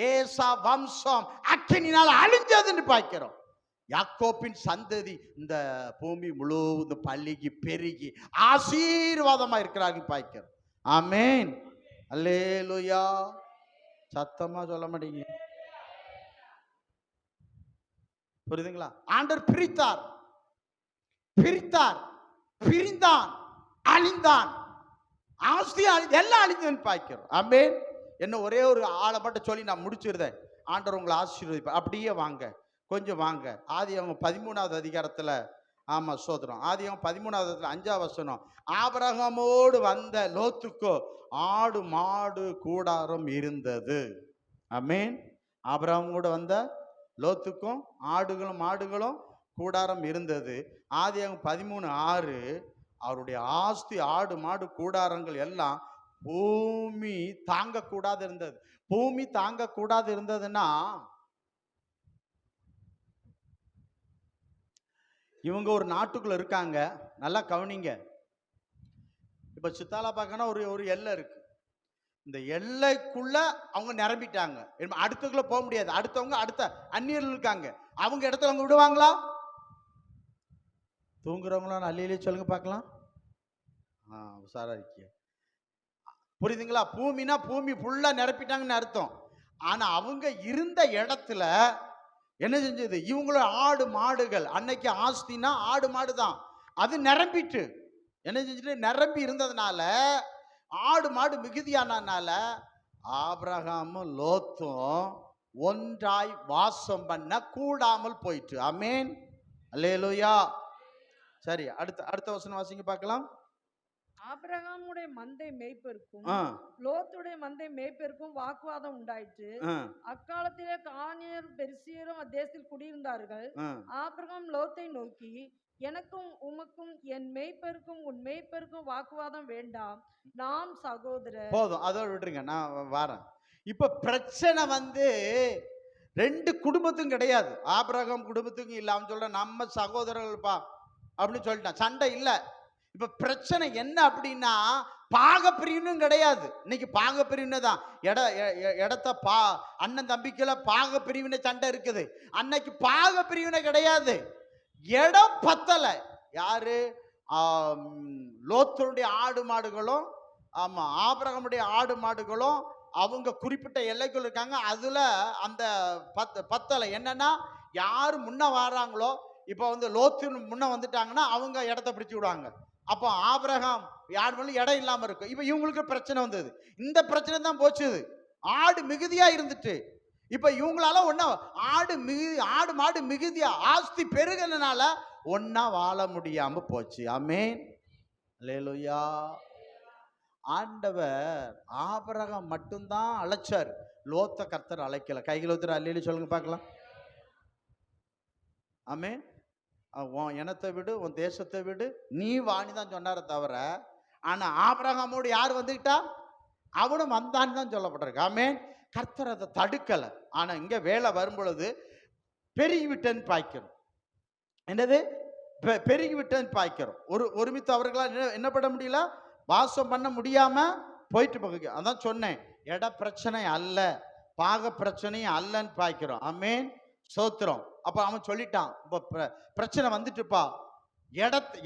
ஏசா வம்சம் அக்கினினால அழிஞ்சதுன்னு பார்க்கிறோம். யாக்கோப்பின் சந்ததி இந்த பூமி முழுவதும் பள்ளிக்கு பெருகி ஆசீர்வாதமா இருக்கிறார்கள் பார்க்கிறோம். ஆமென். அல்லேலூயா. சத்தமா சொல்ல மாட்டீங்க, புரியுதுங்களா? ஆண்டவர் பிரித்தார், பிரித்தார், பிரிந்தான், அழிந்தான், ஆஸ்தி எல்லாம் அழிஞ்சதுன்னு பார்க்கிறோம். ஆமென். என்ன ஒரே ஒரு ஆளை மட்டும் சொல்லி நான் முடிச்சிருந்தேன். ஆண்டவர் உங்களை ஆசீர்வதிப்பார். அப்படியே வாங்க, கொஞ்சம் வாங்க. ஆதியாகமம் 13வது அதிகாரத்துல, ஆமா சோதரம், ஆதியாகமம் 13வது 5வது வசனம். ஆபிரகாமோடு வந்த லோத்துக்கோ ஆடு மாடு கூடாரம் இருந்தது. ஆமென். ஆபிரகாமோடு வந்த லோத்துக்கும் ஆடுகளும் மாடுகளும் கூடாரம் இருந்தது. ஆதியாகமம் 13:6. அவருடைய ஆஸ்தி ஆடு மாடு கூடாரங்கள் எல்லாம் பூமி தாங்க கூடாது இருந்தது. பூமி தாங்க கூடாது இருந்ததுன்னா, இவங்க ஒரு நாட்டுக்குள்ள இருக்காங்க. நல்லா கவனிங்க. இப்ப சித்தாலா பார்க்கணும், ஒரு எல்லை இருக்கு. இந்த எல்லைக்குள்ள அவங்க நிரம்பிட்டாங்க. அடுத்தக்குள்ள போக முடியாது. அடுத்தவங்க அடுத்த அந்நியர்கள் இருக்காங்க. அவங்க இடத்துல அவங்க விடுவாங்களா? தூங்குறவங்களாம் அல்லையிலே சொல்லுங்க பார்க்கலாம். உஷாரா இருக்கிய, புரியுதுங்களா? பூமினா பூமி ஃபுல்லா நிரப்பிட்டாங்கன்னு அர்த்தம். ஆனா அவங்க இருந்த இடத்துல என்ன செஞ்சது? இவங்களோட ஆடு மாடுகள், அன்னைக்கு ஆஸ்தினா ஆடு மாடு தான், அது நிரம்பிட்டு என்ன செஞ்சுட்டு நிரம்பி இருந்ததுனால, ஆடு மாடு மிகுதியானனால ஆபிரகாமும் லோத்தும் ஒன்றாய் வாசம் பண்ண கூடாமல் போயிட்டு. ஆமென். அல்லேலூயா. சரி, அடுத்த வசனம் வாசிங்க பார்க்கலாம். ஆபிரகாமுடைய மந்தை மேய்ப்பருக்கும் லோத்துடைய மந்தை மேய்ப்பருக்கும் வாக்குவாதம் உண்டாயிற்று. அக்காலத்திலே கானியரும் பெரிசியரும் அத்தேசத்தில் குடியிருந்தார்கள். ஆபிரகாம் லோத்தை நோக்கி, எனக்கும் உமக்கும் என் மேய்ப்பருக்கும் உன் மேய்ப்பருக்கும் வாக்குவாதம் வேண்டாம், நாம் சகோதரர். போதும், அதோட விட்டுருங்க, நான் வரேன். இப்ப பிரச்சனை வந்து ரெண்டு குடும்பத்துக்கும் கிடையாது. ஆபிரகாம் குடும்பத்துக்கும் இல்ல. அவன் சொல்ற நம்ம சகோதரர்கள்ப்பா அப்படின்னு சொல்லிட்டான். சண்டை இல்ல. இப்ப பிரச்சனை என்ன அப்படின்னா, பாகப்பிரிவினும் கிடையாது. இன்னைக்கு பாகப்பிரிவினை தான். இடத்த அண்ணன் தம்பிக்குள்ள பாகப்பிரிவினை சண்டை இருக்குது. அன்னைக்கு பாகப்பிரிவினை கிடையாது. இடம் பத்தல. யாரு? லோத்தருடைய ஆடு மாடுகளும், ஆமா, ஆபிரகாமுடைய ஆடு மாடுகளும் அவங்க குறிப்பிட்ட எல்லைக்குள் இருக்காங்க. அதுல அந்த பத்தலை. என்னன்னா, யாரு முன்ன வராங்களோ, இப்ப வந்து லோத்து முன்ன வந்துட்டாங்கன்னா அவங்க இடத்த பிடிச்சு விடுவாங்க. அப்போ ஆபிரகாம் யார் மேலும் இடம் இல்லாம இருக்கும். இப்ப இவங்களுக்கு பிரச்சனை வந்தது. இந்த பிரச்சனை தான் போச்சு. ஆடு மிகுதியா இருந்துட்டு இப்ப இவங்களால ஒன்னா ஆடு மாடு மிகுதியா ஆஸ்தி பெருகினால ஒன்னா வாழ முடியாம போச்சு. ஆமென், அல்லேலூயா. ஆண்டவர் ஆபிரகாம் மட்டும்தான் அழைச்சார், லோத்த கர்த்தர் அழைக்கல. கைகள் ஒருத்தர் அல்லேலூயா சொல்லுங்க பார்க்கலாம். ஆமென். உன் இனத்தை விடு, உன் தேசத்தை விடு, நீ வாணி தான் சொன்னார தவிர, ஆனா ஆபிரகாமோடு யார் வந்துக்கிட்டா? அவனும் வந்தான்னு தான் சொல்லப்பட்டிருக்கு. ஆமென். கர்த்தர் அதை தடுக்கல. ஆனா இங்க வேலை வரும் பொழுது பெருகி விட்டேன்னு பாய்க்கிறோம். என்னது? பெருகி விட்டேன்னு பாய்க்கிறோம். ஒருமித்த அவர்களால் என்ன பண்ண முடியல, வாசம் பண்ண முடியாம போயிட்டு போக. அதான் சொன்னேன், இட பிரச்சனை அல்ல, பாக பிரச்சனையும் அல்லன்னு பாய்க்கிறோம். ஆமென், சோத்திரம். அப்ப அவன் சொல்லிட்டான், பிரச்சனை வந்துட்டுப்பா,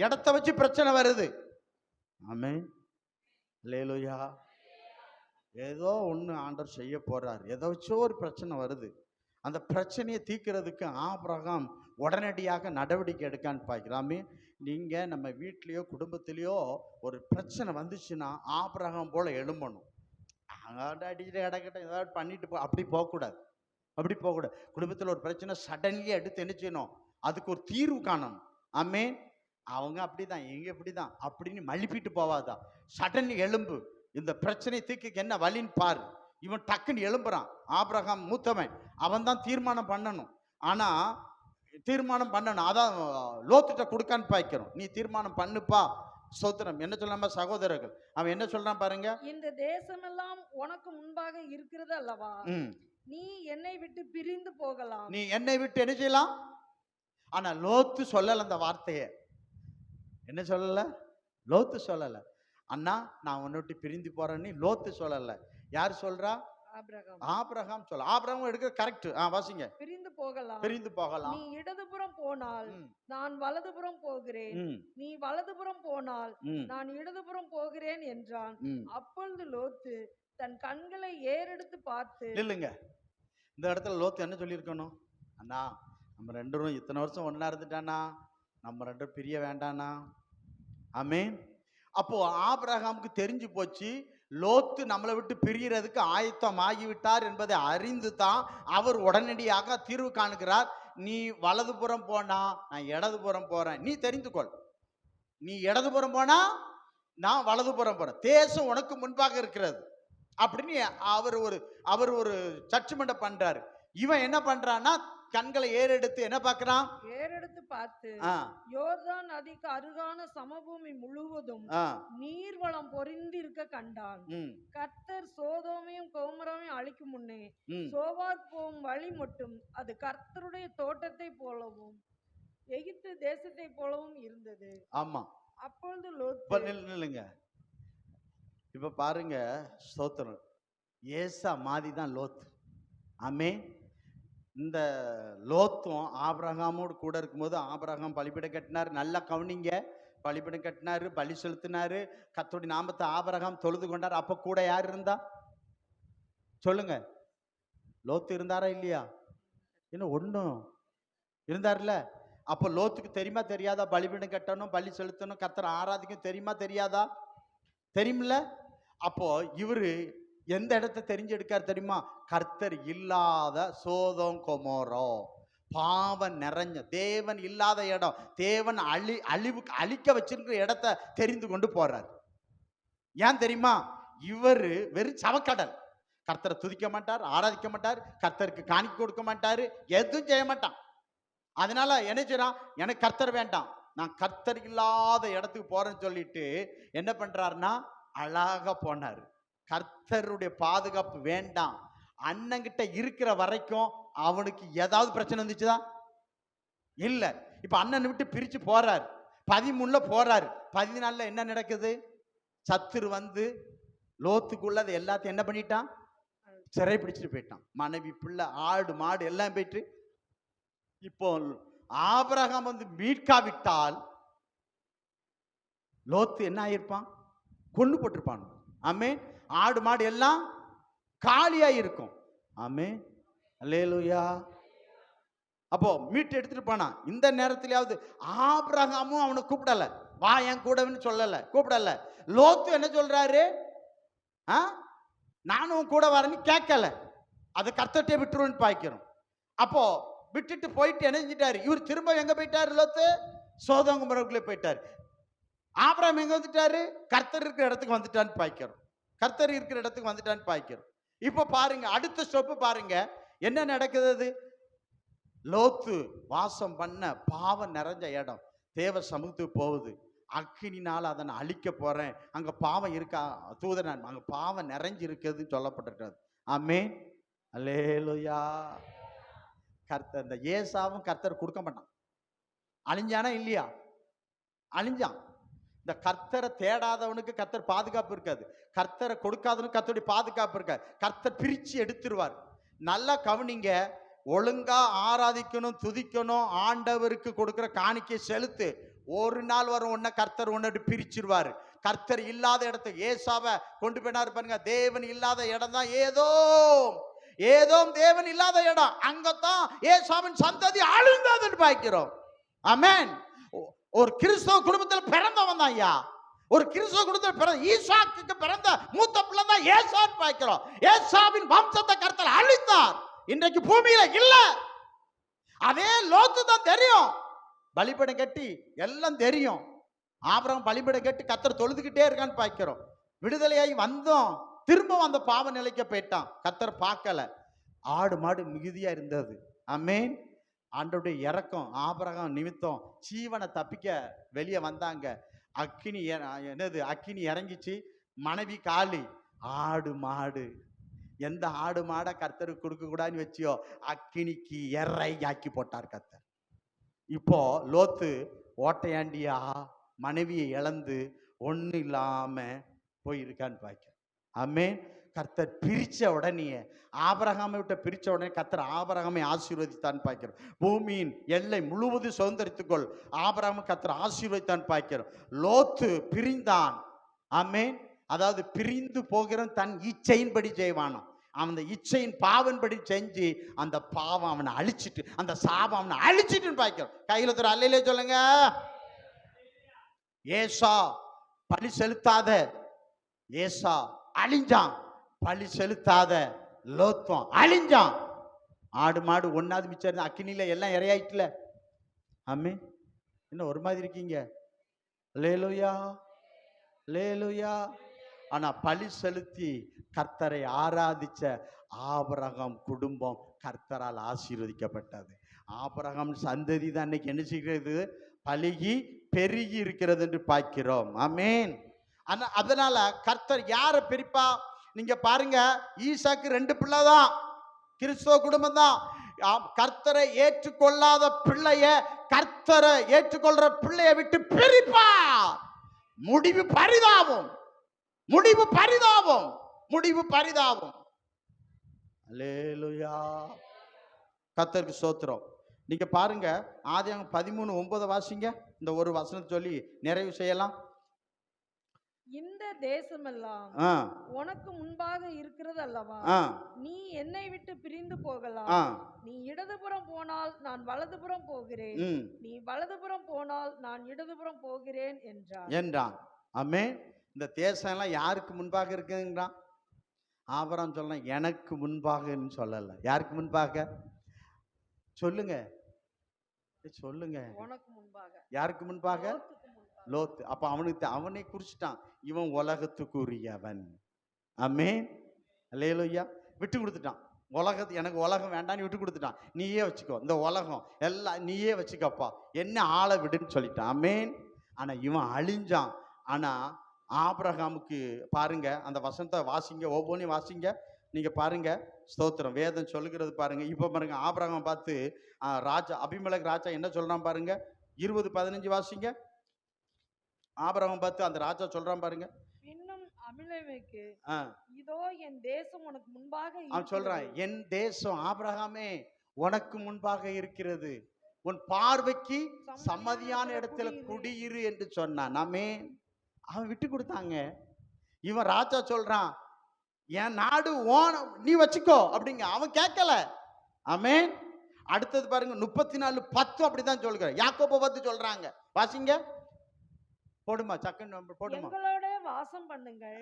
இடத்த வச்சு பிரச்சனை வருது. ஆமென், அல்லேலூயா. ஏதோ ஒண்ணு ஆண்டவர் செய்ய போறார். ஏதோ ஒரு பிரச்சனை வருது. அந்த பிரச்சனையை தீர்க்கிறதுக்கு ஆபிரகாம் உடனடியாக நடவடிக்கை எடுக்கான்னு பார்க்கிறாமே. நீங்க நம்ம வீட்லயோ குடும்பத்திலயோ ஒரு பிரச்சனை வந்துச்சுன்னா ஆபிரகாம் போல எழும்பணும். அடிச்சுட்டு இடக்கிட்ட ஏதாவது பண்ணிட்டு அப்படி போகக்கூடாது. அப்படி போகக்கூடாது. குடும்பத்தில் ஒரு பிரச்சனை சடன்லி எடுத்து என்ன செய்யணும், அதுக்கு ஒரு தீர்வு காணணும். ஆமென். அவங்க அப்படிதான், எங்க இப்படிதான் அப்படின்னு மழுப்பிட்டு போவாதா. சடன்லி எழும்பு, இந்த பிரச்சனை தீர்க்க என்ன வழின்னு பாரு. இவன் டக்குன்னு எழும்புறான். ஆபிரகாம் மூத்தவன், அவன் தான் தீர்மானம் பண்ணணும். ஆனா தீர்மானம் பண்ணணும், அதான் லோத்துட்ட கொடுக்கான்னு பாய்க்கிறோம். நீ தீர்மானம் பண்ணுப்பா. சோத்திரம். என்ன சொல்றான் சகோதரர்கள், அவன் என்ன சொல்றான் பாருங்க. இந்த தேசமெல்லாம் உனக்கு முன்பாக இருக்கிறது அல்லவா, நீ என்னை விட்டு பிரிந்து போகலாம். நீ என்னை விட்டு என்ன செய்யலாம். ஆனா லோத்து சொல்லல அந்த வார்த்தையை. என்ன சொல்லல? லோத்து சொல்லல. அண்ணா நான் உன்னை விட்டு பிரிந்து போறேன்னு லோத்து சொல்லல. யார் சொல்றா? ஆபிரகாம் சொல்ல. ஆபிரகாம் எடுக்க கரெக்ட். வாசிங்க. பிரிந்து போகலாம், பிரிந்து போகலாம். நீ இடதுபுறம் போனால் நான் வலதுபுறம் போகிறேன், நீ வலதுபுறம் போனால் நான் இடதுபுறம் போகிறேன் என்றான். அப்பொழுது லோத்து தன் கண்களை ஏறெடுத்து பார்த்து. இல்லைங்க, இந்த இடத்துல லோத்து என்ன சொல்லியிருக்கணும்? அண்ணா நம்ம ரெண்டு பேரும் இத்தனை வருஷம் ஒன்னா இருந்துட்டானா, நம்ம ரெண்டு பேரும் பிரிய வேண்டானா. ஆமென். அப்போ ஆபிரகாமுக்கு தெரிஞ்சு போச்சு, லோத்து நம்மளை விட்டு பிரியறதுக்கு ஆயத்தம் ஆகிவிட்டார் என்பதை அறிந்து தான் அவர் உடனடியாக தீர்வு காணுகிறார். நீ வலதுபுறம் போனா நான் இடதுபுறம் போறேன், நீ தெரிந்து கொள். நீ இடதுபுறம் போனா நான் வலதுபுறம் போறேன், தேசம் உனக்கு முன்பாக இருக்கிறது அப்படின்னு அவர் ஒரு ஜட்ஜ்மெண்ட் பண்றாரு. இவன் என்ன பண்றான்னா கண்களை ஏறெடுத்து என்ன பார்க்கறான்? ஏறெடுத்து பார்த்து யோர்தான் நதிக்கு அருகான சமபூமி முழுவதும் நீர்வளம் பொரிந்து இருக்க கண்டான். கர்த்தர் சோதோமையும் கோமரையும் அழிக்கும் முன்னே சோவார் போகும் வழி மட்டும் அது கர்த்தருடைய தோட்டத்தை போலவும் எகிப்து தேசத்தை போலவும் இருந்தது. ஆமா. அப்பொழுது லோத்து நில்லுங்க. இப்ப பாருங்க, ஸ்தோத்திரம். ஏசா மாதிரி தான் லோத்து. ஆமென். இந்த லோத்தும் ஆபிரகாமோடு கூட இருக்கும்போது ஆபிரகாம் பலிபீடம் கட்டினார். நல்லா கவனிங்க, பலிபீடம் கட்டினாரு, பலி செலுத்தினாரு, கர்த்தருடைய நாமத்தை ஆபிரகாம் தொழுது கொண்டார். அப்ப கூட யார் இருந்தா சொல்லுங்க? லோத்து இருந்தாரா இல்லையா? இன்னும் ஒண்ணும் இருந்தார்ல. அப்ப லோத்துக்கு தெரியுமா தெரியாதா பலிபீடம் கட்டணும், பலி செலுத்தணும், கர்த்தரை ஆராதிக்கும் தெரியுமா தெரியாதா? தெரியுமில்ல. அப்போ இவரு எந்த இடத்தை தெரிஞ்சு எடுக்கார் தெரியுமா? கர்த்தர் இல்லாத சோதோம் கொமோரோ, பாவம் நிறைஞ்ச, தேவன் இல்லாத இடம், தேவன் அழிவுக்கு அழிக்க வச்சிருக்கிற இடத்தை தெரிந்து கொண்டு போறார். ஏன் தெரியுமா? இவரு வெறும் சவக்கடல். கர்த்தரை துதிக்க மாட்டார், ஆராதிக்க மாட்டார், கர்த்தருக்கு காணிக்கை கொடுக்க மாட்டாரு, எதுவும் செய்ய மாட்டான். அதனால என்ன செய்யறான்? எனக்கு கர்த்தர் வேண்டாம், நான் கர்த்தர் இல்லாத இடத்துக்கு போறேன்னு சொல்லிட்டு என்ன பண்றாருன்னா அழகா போனாரு. கர்த்தருடைய பாதுகாப்பு வேண்டாம். அண்ணங்கிட்ட இருக்கிற வரைக்கும் அவனுக்கு ஏதாவது பிரச்சனை வந்துச்சுதா? இல்ல. இப்ப அண்ணனை விட்டு பிரிச்சு போறாரு, 13ல போறாரு, 14ல என்ன நடக்குது? சத்துரு வந்து லோத்துக்குள்ளது எல்லாத்தையும் என்ன பண்ணிட்டான்? சிறை பிடிச்சிட்டு போயிட்டான். மனைவி, பிள்ளை, ஆடு, மாடு எல்லாம் போயிட்டு. இப்போ ஆபிரகாம் வந்து மீட்காவிட்டால் லோத்து என்ன ஆயிருப்பான்? கொண்டு போட்டிருப்பான். ஆமே. ஆடு மாடு எல்லாம் காலியா இருக்கும். ஆமே. அல்லேலூயா. அப்போ மீட்டு எடுத்துட்டு போனா. இந்த நேரத்திலேயாவது ஆபிரகாமும் அவனை கூப்பிடல, வா என் கூடன்னு சொல்லல, கூப்பிடல. லோத்து என்ன சொல்றாரு? நானும் கூட வரேன்னு கேட்கல. அதை கர்த்தர்ட்டே விட்டுருன்னு பாய்க்கிறோம். அப்போ விட்டுட்டு போயிட்டு என்ன செஞ்சிட்டாரு? இவர் திரும்ப எங்க போயிட்டாரு? லோத்து சோதோம் குமோராவுக்குள்ளே போயிட்டாரு. ஆபிரகாம் எங்க வந்துட்டாரு? கர்த்தர் இருக்கிற இடத்துக்கு வந்துட்டான்னு பாய்க்கிறோம். கர்த்தர் இருக்கிற இடத்துக்கு வந்துட்டான்னு பாய்க்கிறோம். இப்போ பாருங்க, அடுத்த ஸ்டெப் பாருங்க என்ன நடக்குது. லோத்து வாசம் பண்ண பாவம் நிறைஞ்ச இடம், தேவ சமூகத்துக்கு போகுது. அக்கினினால அதனை அழிக்க போறேன், அங்க பாவம் இருக்கா தூதன், அங்க பாவம் நிறைஞ்சு இருக்குதுன்னு சொல்லப்பட்டிருக்காது. ஆமே. அல்லேலூயா. கர்த்தர் இந்த ஏசாவும் கர்த்தர் கொடுக்க மாட்டான். அழிஞ்சானா இல்லையா? அழிஞ்சான். இந்த கர்த்தரை தேடாதவனுக்கு கர்த்தர் பாதுகாப்பு இருக்காது. கர்த்தரை கொடுக்காதவனுக்கு கர்த்தருடைய பாதுகாப்பு இருக்காது. கர்த்தர் பிரிச்சு எடுத்துருவார். நல்லா கவனிங்க. ஒழுங்கா ஆராதிக்கணும், துதிக்கணும், ஆண்டவருக்கு கொடுக்கிற காணிக்கை செலுத்து. ஒரு நாள் வரும் உன்னை கர்த்தர் உன்னை பிரிச்சிருவாரு. கர்த்தர் இல்லாத இடத்துக்கு ஏசாவை கொண்டு போயினாரு பாருங்க. தேவன் இல்லாத இடம் தான் ஏதோ தேவன் இல்லாத இடம். அங்கத்தான் ஏசாவின் சந்ததி அழிந்ததுன்னு பார்க்கிறோம். ஆமென். ஒரு கிறிஸ்தவ குடும்பத்தில் பிறந்தவன் தான் ஐயா. ஒரு கிறிஸ்தவ குடும்பத்தில் பிறந்த ஈசாக்குக்கு பிறந்த மூத்த பிள்ளை தான் ஏசான்னு பார்க்கிறோம். ஏசாவின் வம்சத்தை கர்த்தர் அழித்தார். இன்றைக்கு பூமியில இல்ல. அதே லோத்து தான் தெரியும், பலிபீடம் கட்டி எல்லாம் தெரியும். ஆபிரகாம் பலிபீடம் கட்டி கர்த்தர் தொழுதுகிட்டே இருக்கான்னு பார்க்கிறோம். விடுதலையாகி வந்தோம், திரும்ப அந்த பாவ நிலைக்கு போயிட்டான். கர்த்தர் பார்க்கல. ஆடு மாடு மிகுதியா இருந்தது. ஆமென். ஆண்டவருடைய இரக்கம் ஆபிரகாம் நிமித்தம் ஜீவனை தப்பிக்க வெளியே வந்தாங்க. அக்கினி அக்கினி இறங்கிச்சு. மனைவி காலி. ஆடு மாடு, எந்த ஆடு மாடை கர்த்தருக்கு கொடுக்க கூடாதுன்னு வச்சியோ அக்கினிக்கு எரை ஆக்கி போட்டார் கர்த்தர். இப்போ லோத்து ஓட்டையாண்டியா மனைவியை இழந்து ஒண்ணு இல்லாம போயிருக்கான்னு பாக்க. ஆமென். கர்த்தர் பிரிச்ச உடனே, ஆபிரகாமை விட்ட பிரிச்ச உடனே கர்த்தர் ஆபிரகாமை ஆசீர்வதித்தான் பார்க்கிறோம். பூமியின் எல்லை முழுவதும் சுதந்திரித்துக்கொள் ஆபிரகாமை கர்த்தர் ஆசீர்வதித்தான் பார்க்கிறோம். லோத்து பிரிந்தான். ஆமென். அதாவது பிரிந்து போகிற தன் இச்சையின்படி செய்வானோ, அவன் இச்சையின் பாவன்படி செஞ்சு அந்த பாவம் அவனை அழிச்சிட்டு, அந்த சாபம் அவனை அழிச்சிட்டுன்னு பார்க்கிறோம். கையில தர அல்லையிலே சொல்லுங்க. ஏசா பழி செலுத்தாத ஏசா அழிஞ்சான், பழி செலுத்தாத லோத்தம் அழிஞ்சான். ஆடு மாடு ஒன்னாவது மிச்சம் அக்கினில எல்லாம் இறையாயிட்டுல. ஆமே. என்ன ஒரு மாதிரி இருக்கீங்க? லேலுயா லேலுயா. ஆனா பழி செலுத்தி கர்த்தரை ஆராதிச்ச ஆபிரகாம் குடும்பம் கர்த்தரால் ஆசீர்வதிக்கப்பட்டது. ஆபிரகாம் சந்ததி தான் இன்னைக்கு என்ன செய்கிறது? பழுகி பெருகி இருக்கிறது என்று பார்க்கிறோம். ஆமென். அதனால கர்த்தர் யாரை பிரிப்பா? நீங்க பாருங்க, ஈசாக்கு 2 பிள்ளை தான், கிறிஸ்தவ குடும்பம் தான். கர்த்தரை ஏற்றுக்கொள்ளாத பிள்ளைய கர்த்தரை ஏற்றுக்கொள்ற பிள்ளைய விட்டு பிரிப்பா. முடிவு பரிதாபம், முடிவு பரிதாபம், முடிவு பரிதாபம். அல்லேலூயா. கர்த்தருக்கு ஸ்தோத்திரம். நீங்க பாருங்க, ஆதியாகமம் 13:9 வாசிங்க. இந்த ஒரு வசனத்தை சொல்லி நிறைவு செய்யலாம். இந்த தேசமெல்லாம் உனக்கு முன்பாக இருக்கிறது அல்லவா? நீ என்னை விட்டு பிரிந்து போகலாம். நீ இடதுபுறம் போனால் நான் வலதுபுறம் போகிறேன், நீ வலதுபுறம் போனால் நான் இடதுபுறம் போகிறேன் என்றான். ஆமென். இந்த தேசம் எல்லாம் யாருக்கு முன்பாக இருக்குங்கிறான்? ஆபிரகாம் சொல்லலாம், எனக்கு முன்பாகன்னு சொல்லல. யாருக்கு முன்பாக சொல்லுங்க, சொல்லுங்க. உனக்கு முன்பாக. யாருக்கு முன்பாக? லோத்து. அப்ப அவனுக்கு அவனை குறிச்சிட்டான், இவன் உலகத்துக்குரியவன். ஆமென். அல்லேலூயா. விட்டு கொடுத்துட்டான். எனக்கு உலகம் வேண்டான்னு விட்டு கொடுத்துட்டான். நீயே வச்சுக்கோ, இந்த உலகம் எல்லாம் நீயே வச்சுக்கப்பா, என்ன ஆளை விடுன்னு சொல்லிட்டான். ஆமென். ஆனா இவன் அழிஞ்சான். ஆனா ஆபிரகாமுக்கு பாருங்க, அந்த வசனத்தை வாசிங்க, ஒவ்வொன்றையும் வாசிங்க, நீங்க பாருங்க. ஸ்தோத்திரம். வேதம் சொல்லுகிறது பாருங்க. இப்ப பாருங்க, ஆபிரகாம் பார்த்து ராஜா அபிமெலேக் ராஜா என்ன சொல்றான் பாருங்க. 20:15 வாசிங்க. ஆபிரகாம் பார்த்து அந்த ராஜா சொல்றான் பாருங்க. இன்னும் அபிமெலேக்கு, ஆ, இதோ என் தேசம் உனக்கு முன்பாக அவன் சொல்றான், இருக்கிறது. என் தேசம் ஆபிரகாமே உனக்கு முன்பாக இருக்கிறது, உன் பார்வைக்கு சம்மதியான இடத்துல குடியிரு என்று சொன்னான். நாமே அவன் விட்டு கொடுத்தாங்க. இவன் ராஜா சொல்றான், என் நாடு ஓன நீ வச்சுக்கோ அப்படிங்க. அவன் கேட்கல. ஆமென். அடுத்தது பாருங்க, 34:10 அப்படிதான் சொல்கிறேன். யாக்கோபை பார்த்து சொல்றாங்க. வாசிங்க. போடுமா, சக்கன் போடுமா. எங்களோட வாசம் பண்ணுங்கள்,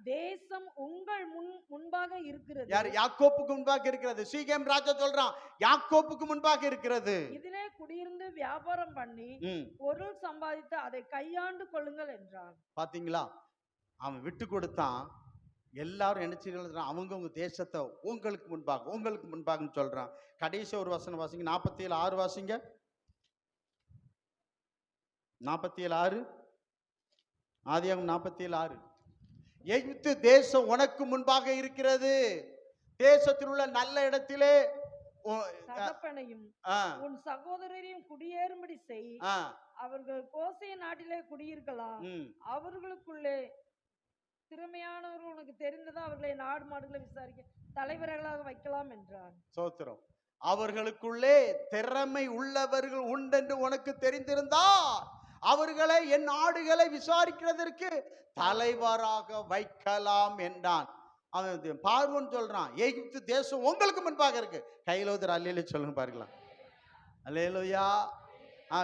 தேசம் உங்கள் முன்பாக இருக்கிறது. யார்? யாக்கோப்புக்கு முன்பாக இருக்கிறது. சீகேம் ராஜா சொல்றான், யாக்கோப்புக்கு முன்பாக இருக்கிறது. இதிலே குடியிருந்து வியாபாரம் பண்ணி பொருள் சம்பாதித்து அதை கையாண்டு கொள்ளுங்கள் என்றான். பாத்தீங்களா, அவன் விட்டு கொடுத்தான். எல்லாரும் என்ன செய்யறான், அவங்க தேசத்தை உங்களுக்கு முன்பாக சொல்றான். கடைசி ஒரு வசனம் வாசிங்க, 47:6 வாசிங்க. 47:6, ஆதியாகமம் 47:6. எகிப்து தேசம் உனக்கு முன்பாக இருக்கிறது, தேசத்தில் உள்ள நல்ல இடத்திலே தகப்பனையும் உன் சகோதரரையும் குடியேறும்படி செய். அவர்கள் கோசேய நாட்டிலே குடியிருக்கலாம். அவர்களுக்குள்ளே திறமையானவர்கள் உனக்கு தெரிந்ததா அவர்களை நாடு மாடுகளை விசாரிக்க தலைவர்களாக வைக்கலாம் என்றான். சோத்திரம். அவர்களுக்குள்ளே திறமை உள்ளவர்கள் உண்டென்று உனக்கு தெரிந்திருந்தா அவர்களை என் நாடுகளை விசாரிக்கிறதற்கு தலைவராக வைக்கலாம் என்றான். அவன் பார்வோன் சொல்றான், எகிப்து தேசம் உங்களுக்கு முன்பாக இருக்கு. கையில் ஒரு அல்லேலூயா சொல்லுங்க பார்க்கலாம். அல்லேலூயா.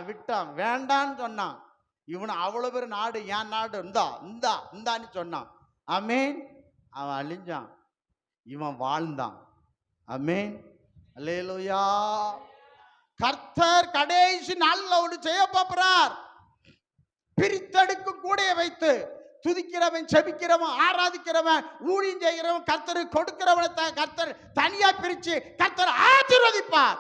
விட்டான், வேண்டான்னு சொன்னான். இவன் அவ்வளவு பேர் நாடு, என் நாடு இந்தான்னு சொன்னான். ஆமென். அவன் அழிஞ்சான், இவன் வாழ்ந்தான். ஆமென். அல்லேலூயா. கர்த்தர் கடைசி நாள்ல ஒன்று செய்ய போறார். பிரித்தெடுக்கும் கூடைய வைத்து துதிக்கிறவன், செபிக்கிறவன், ஆராதிக்கிறவன், ஊழியம் செய்கிறவன், கர்த்தர் கொடுக்கிறவனை கர்த்தர் தனியா பிரிச்சு கர்த்தர் ஆசீர்வதிப்பார்.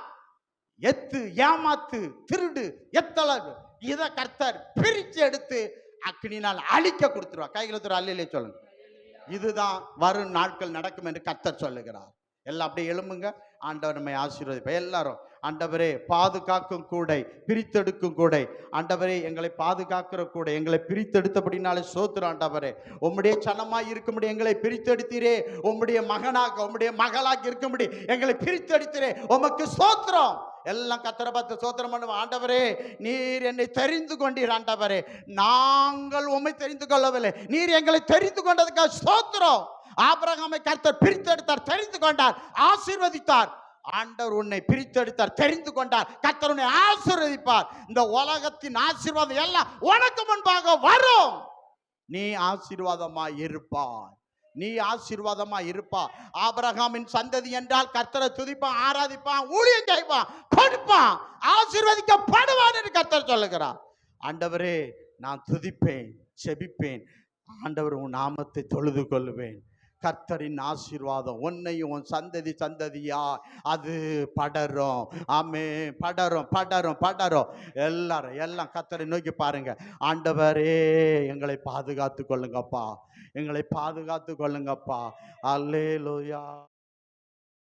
எத்து, ஏமாத்து, திருடு, எத்தளவு இதை கர்த்தர் பிரிச்சு எடுத்து அக்னினால் அழிக்க கொடுத்துருவா. கையில் ஒரு அல்லேலூயா சொல்லுங்க. இதுதான் வரும் நாட்கள் நடக்கும் என்று கர்த்தர் சொல்லுகிறார். எல்லாம் அப்படியே எழும்புங்க. ஆண்டவர் நம்மை ஆசீர்வதிப்பார். எல்லாரும், ஆண்டவரே பாதுகாக்கும் கூடை, பிரித்தெடுக்கும் கூடை, ஆண்டவரே எங்களை பாதுகாக்கிற கூடை, எங்களை பிரித்தெடுத்தபடினாலே சோத்திரம். ஆண்டவரே உம்முடைய சனமாய் இருக்கும்படி எங்களை பிரித்தெடுத்தீரே, உம்முடைய மகனாக உம்முடைய மகளாக இருக்கும்படி எங்களை பிரித்தெடுத்தீரே, உமக்கு சோத்திரம். எல்லாம் கர்த்தரை பார்த்து சோத்திரம் பண்ணுவோம். ஆண்டவரே நீர் என்னை தெரிந்து கொண்டீர். ஆண்டவரே நாங்கள் உம்மை தெரிந்து கொள்ளவில்லை, நீர் எங்களை தெரிந்து கொண்டதுக்காக சோத்திரம். ஆபிரகாமை கர்த்தர் பிரித்தெடுத்தார், தெரிந்து கொண்டார், ஆசீர்வதித்தார். ஆண்டவர் உன்னை பிரித்தெடுத்தார், தெரிந்து கொண்டார், கர்த்தர் உன்னை ஆசீர்வதிப்பார். இந்த உலகத்தின் ஆசீர்வாதம் எல்லாம் உனக்கு முன்பாக வரும். நீ ஆசீர்வாதமாய் இருப்பாய், நீ ஆசீர்வாதமாய் இருப்பாய். ஆபிரகாமின் சந்ததி என்றால் கர்த்தரை துதிப்பான், ஆராதிப்பான், ஊழியம் செய்வான், கொடுப்பான், ஆசீர்வதிக்கப்படுவான் என்று கர்த்தர் சொல்லுகிறார். ஆண்டவரே நான் துதிப்பேன், செபிப்பேன், ஆண்டவர் உன் நாமத்தை தொழுது கொள்ளுவேன். கர்த்தரின் ஆசீர்வாதம் உன்னையும் உன் சந்ததி சந்ததியா அது படரும். ஆமே, படரும் படரும் படரும். எல்லாம் கர்த்தரை நோக்கி பாருங்க. ஆண்டவரே எங்களை பாதுகாத்து கொள்ளுங்கப்பா, எங்களை பாதுகாத்து கொள்ளுங்கப்பா. அல்லேலூயா.